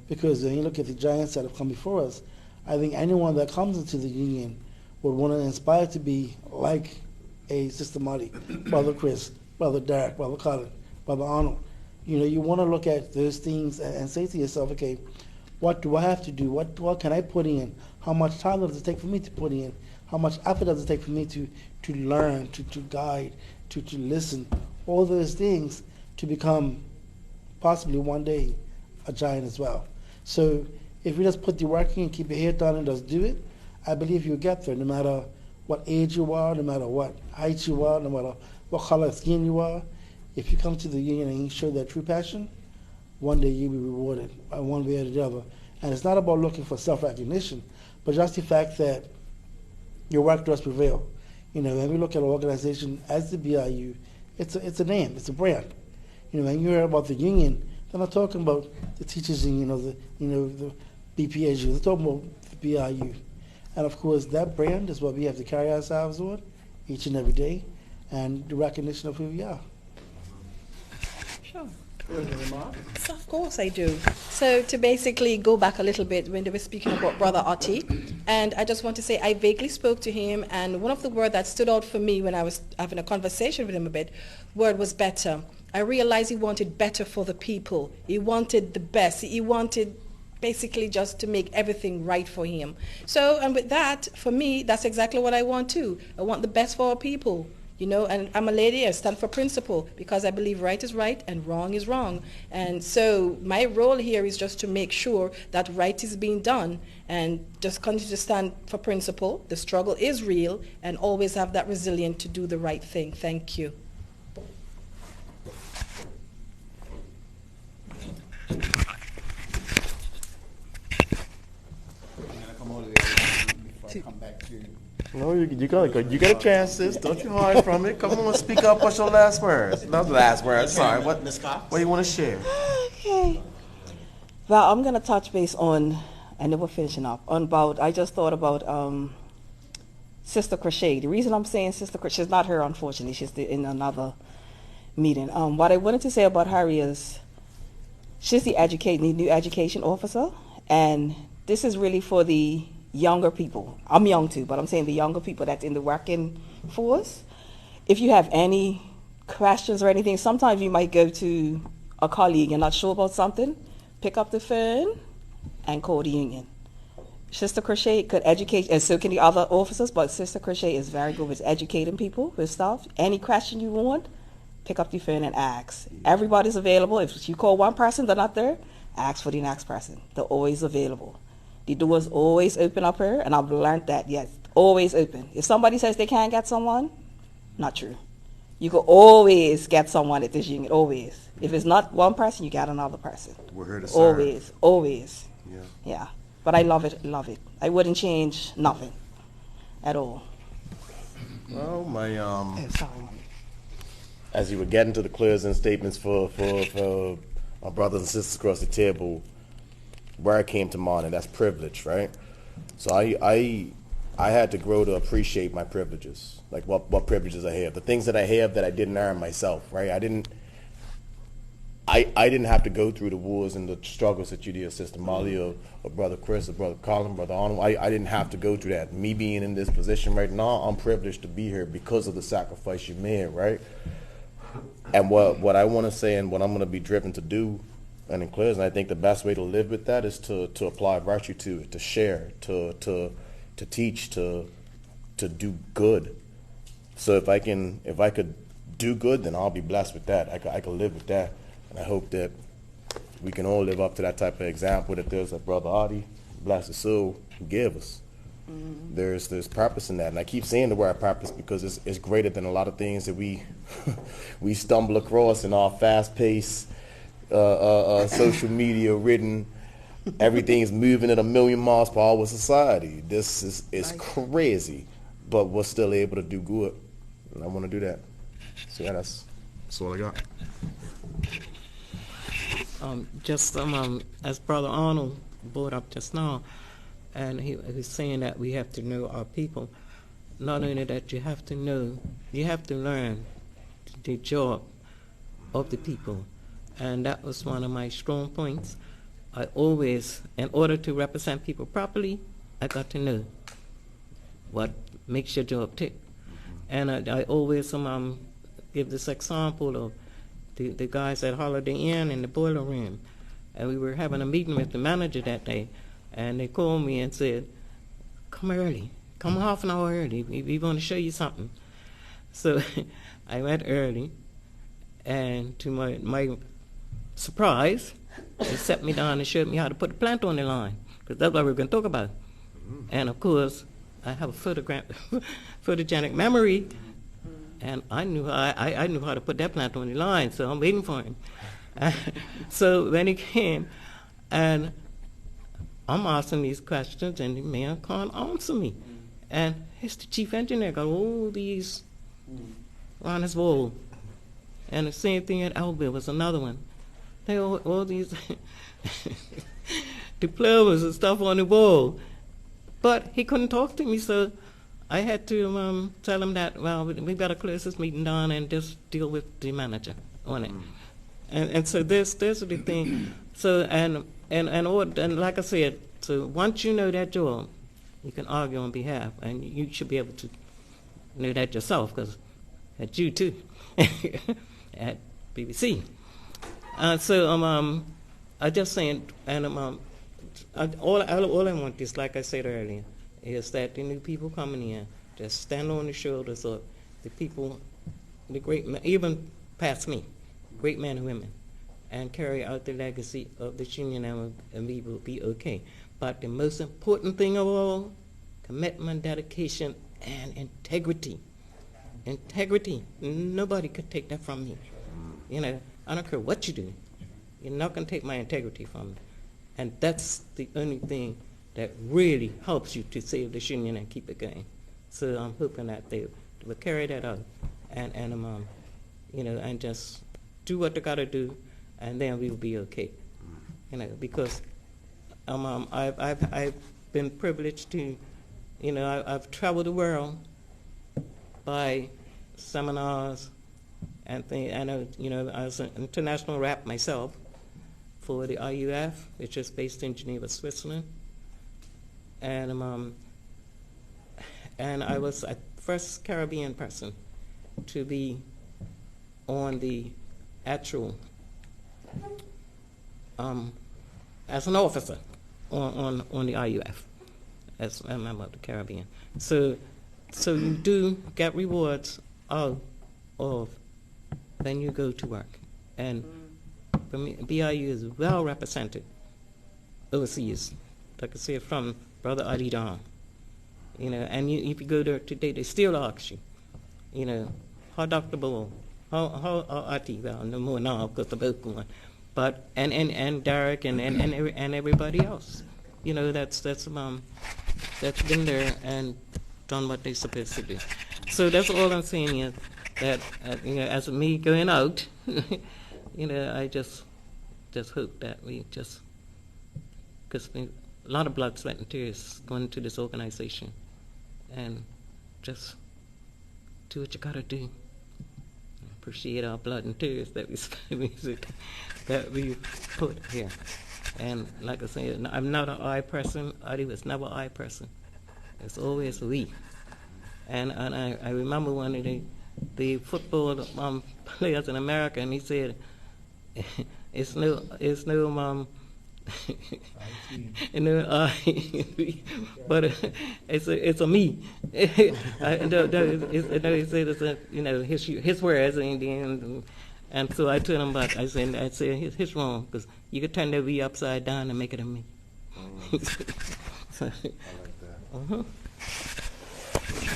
Because when you look at the giants that have come before us, I think anyone that comes into the union would want to inspire to be like a Sister Marty, Brother Chris, Brother Derek, Brother Colin, Brother Arnold. You want to look at those things and say to yourself, okay, what do I have to do? What can I put in? How much time does it take for me to put in? How much effort does it take for me to learn, to guide, to listen? All those things to become possibly one day a giant as well. So if you just put the work in and keep your head down and just do it, I believe you'll get there no matter what age you are, no matter what height you are, no matter what color of skin you are. If you come to the union and you show that true passion, one day you'll be rewarded one way or the other. And it's not about looking for self-recognition, but just the fact that your work does prevail. When we look at an organization as the BIU, it's a name, it's a brand. When you hear about the union, they're not talking about the teachers union, the BPSU. They're talking about the BIU. And of course, that brand is what we have to carry ourselves on each and every day, and the recognition of who we are. Sure. So of course I do. So to basically go back a little bit when they were speaking about Brother Otti, and I just want to say I vaguely spoke to him, and one of the words that stood out for me when I was having a conversation with him a bit, word was better. I realized he wanted better for the people. He wanted the best. He wanted basically just to make everything right for him. So, and with that, for me, that's exactly what I want too. I want the best for our people. And I'm a lady, I stand for principle because I believe right is right and wrong is wrong. And so my role here is just to make sure that right is being done and just continue to stand for principle. The struggle is real and always have that resilience to do the right thing. Thank you. Come back to No, you get a chance, sis. Don't you hide from it. Come on, speak up. What's your last words? Not the last words. Sorry. What do you want to share? Okay. Well, I'm going to touch base on, and then we're finishing up, I just thought about Sister Crochet. The reason I'm saying Sister Crochet, she's not here, unfortunately. She's in another meeting. What I wanted to say about her is she's the new education officer, and this is really for the younger people. I'm young too, but I'm saying the younger people that's in the working force. If you have any questions or anything, sometimes you might go to a colleague and not sure about something, pick up the phone and call the union. Sister Crochet could educate, and so can the other officers, but Sister Crochet is very good with educating people with stuff. Any question you want, pick up the phone and ask. Everybody's available. If you call one person, they're not there, ask for the next person. They're always available. The door's always open up here, and I've learned that, yes, always open. If somebody says they can't get someone, not true. You could always get someone at this union, always. If it's not one person, you get another person. We're here to serve. Always, always. Yeah. Yeah. But I love it, love it. I wouldn't change nothing at all. Well, my Sorry. as you were getting to the closing statements for my brothers and sisters across the table, where I came to mind, and that's privilege, right? So I had to grow to appreciate my privileges, like what privileges I have, the things that I have that I didn't earn myself, right? I didn't have to go through the wars and the struggles that you did, Sister Molly, or Brother Chris, or Brother Colin, Brother Arnold. I didn't have to go through that. Me being in this position right now, I'm privileged to be here because of the sacrifice you made, right? And what I want to say and what I'm going to be driven to do, and in closing, I think the best way to live with that is to apply virtue to it, to share, to teach, to do good. So if I could do good, then I'll be blessed with that. I could live with that. And I hope that we can all live up to that type of example that there's a Brother Otti, bless his soul, gave us. Mm-hmm. There's purpose in that. And I keep saying the word purpose because it's greater than a lot of things that we we stumble across in our fast-paced, social media ridden, everything's moving at 1,000,000 miles per hour society. This is crazy, but we're still able to do good. And I want to do that. So yeah, that's all I got. As Brother Arnold brought up just now, and he was saying that we have to know our people. Not only that, you have to learn the job of the people. And that was one of my strong points. I always, in order to represent people properly, I got to know what makes your job tick. And I always give this example of the guys at Holiday Inn in the boiler room. And we were having a meeting with the manager that day, and they called me and said, come early, come half an hour early, we want to show you something. So I went early, and to my surprise, they sat me down and showed me how to put the plant on the line, because that's what we were going to talk about. And of course, I have a photogenic memory, and I knew how to put that plant on the line, so I'm waiting for him. So when he came, and I'm asking these questions, and the man can't answer me. And he's the chief engineer, got all these on his wall. And the same thing at Albert was another one. They all these diplomas and stuff on the wall. But he couldn't talk to me, so I had to tell him that, well, we've got to close this meeting down and just deal with the manager on it. And so there's the thing. So and like I said, so once you know that job, you can argue on behalf, and you should be able to know that yourself, because at you too, at BBC. So I just saying, and all I want is, like I said earlier, is that the new people coming in just stand on the shoulders of the people, the great men, even past me, great men and women, and carry out the legacy of this union, and we will be okay. But the most important thing of all, commitment, dedication, and integrity. Integrity. Nobody could take that from me. You know, I don't care what you do. You're not going to take my integrity from me. And that's the only thing that really helps you to save this union and keep it going. So I'm hoping that they will carry that out, and you know, and just do what they got to do, and then we will be okay. You know, because I've been privileged to, you know, I've traveled the world by seminars and things. I know, you know, I was an international rep myself for the IUF, which is based in Geneva, Switzerland. And I was the first Caribbean person to be on the actual, as an officer on the IUF, as a member of the Caribbean. So you do get rewards out of when you go to work. And for me, BIU is well represented overseas. Like I said, from Brother Adi down. You know, and if you go there today, they still ask you, you know, Dr. Bull, how Ottiwell, no more now because they're both gone, but and Derek and everybody else, you know, that's been there and done what they're supposed to do. So that's all I'm saying is that you know, as me going out, you know, I just hope that we just, because a lot of blood, sweat, and tears going into this organization, and just do what you gotta do. Appreciate our blood and tears that we put here. And like I said, I'm not an I person. Otti was never I person. It's always we. And I remember one of the football players in America, and he said, it's no but it's a me. He said it's a, you know, his words, and so I told him about. I said it's wrong because you could turn that we upside down and make it a me. So, I like that.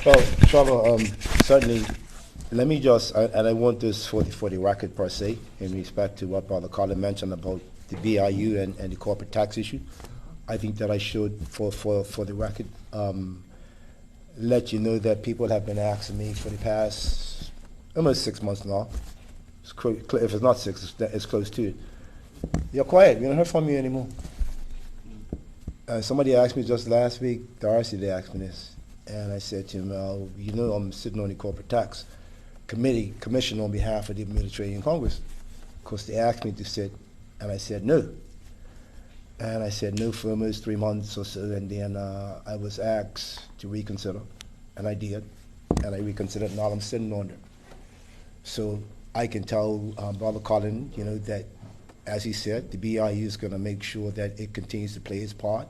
Well, Trevor, certainly, let me just, and I want this for the record per se, in respect to what Brother Carter mentioned about the BIU and the corporate tax issue. I think that I should, for the record, let you know that people have been asking me for the past almost 6 months now. If it's not 6, it's close to it. You're quiet. We don't hear from you anymore. Somebody asked me just last week, Darcy, they asked me this. And I said to him, you know, I'm sitting on the corporate tax commission on behalf of the Mediterranean Congress. Of course, they asked me to sit, and I said no. And I said no for almost 3 months or so, and then I was asked to reconsider, and I did, and I reconsidered, and now I'm sitting on it. So I can tell Brother Colin, you know, that, as he said, the BIU is going to make sure that it continues to play its part.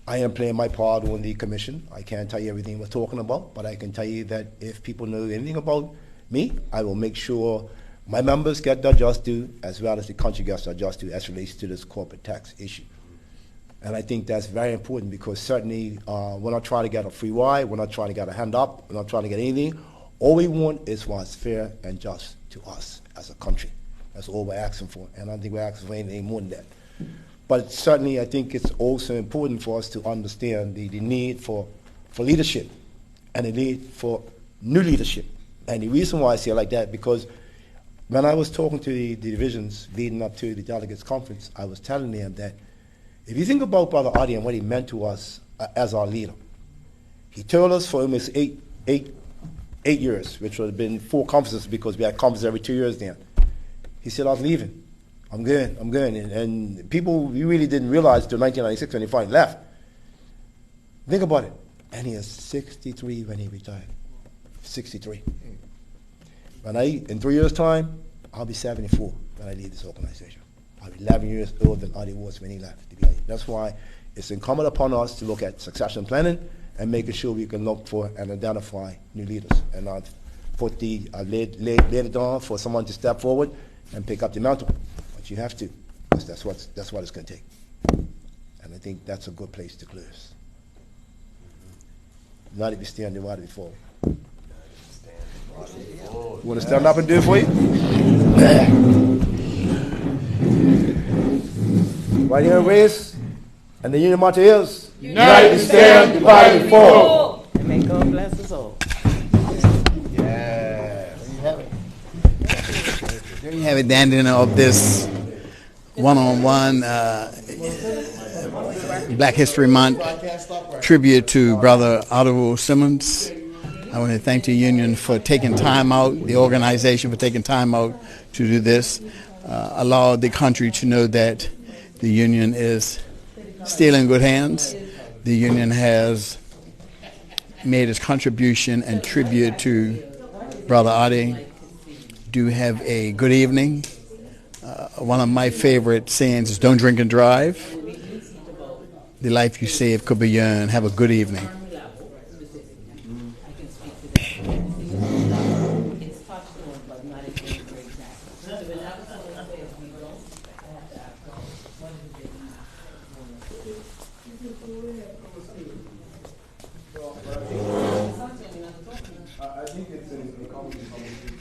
I am playing my part on the commission. I can't tell you everything we're talking about, but I can tell you that if people know anything about me, I will make sure my members get their just due, as well as the country gets their just due as relates to this corporate tax issue. And I think that's very important because certainly we're not trying to get a free ride, we're not trying to get a hand up, we're not trying to get anything. All we want is what's fair and just to us as a country. That's all we're asking for, and I don't think we're asking for anything more than that. But certainly I think it's also important for us to understand the need for leadership and the need for new leadership. And the reason why I say it like that, because when I was talking to the divisions leading up to the delegates conference, I was telling them that if you think about Brother Otti and what he meant to us as our leader, he told us for almost eight years, which would have been 4 conferences because we had conferences every 2 years then. He said, I was leaving. I'm going. And people, we really didn't realize until 1996 when he finally left. Think about it. And he is 63 when he retired. 63. In 3 years' time, I'll be 74 when I leave this organization. I'll be 11 years older than Otti was when he left the BIU. That's why it's incumbent upon us to look at succession planning and making sure we can look for and identify new leaders. And I've put laid it down for someone to step forward and pick up the mantle. But you have to, because that's what it's going to take. And I think that's a good place to close. Not if you stand there right before. You want to stand up and do it for you? Right here, raise. And the union motto is, United we stand, divided we fall. And may God bless us all. Yeah. There you have it. There you have it, the ending of this one-on-one Black History Month tribute to Brother Ottiwell Simmons. I want to thank the union for taking time out, the organization for taking time out to do this, allow the country to know that the union is still in good hands. The union has made its contribution and tribute to Brother Otti. Do have a good evening. One of my favorite sayings is don't drink and drive. The life you save could be young. Have a good evening. I think it's public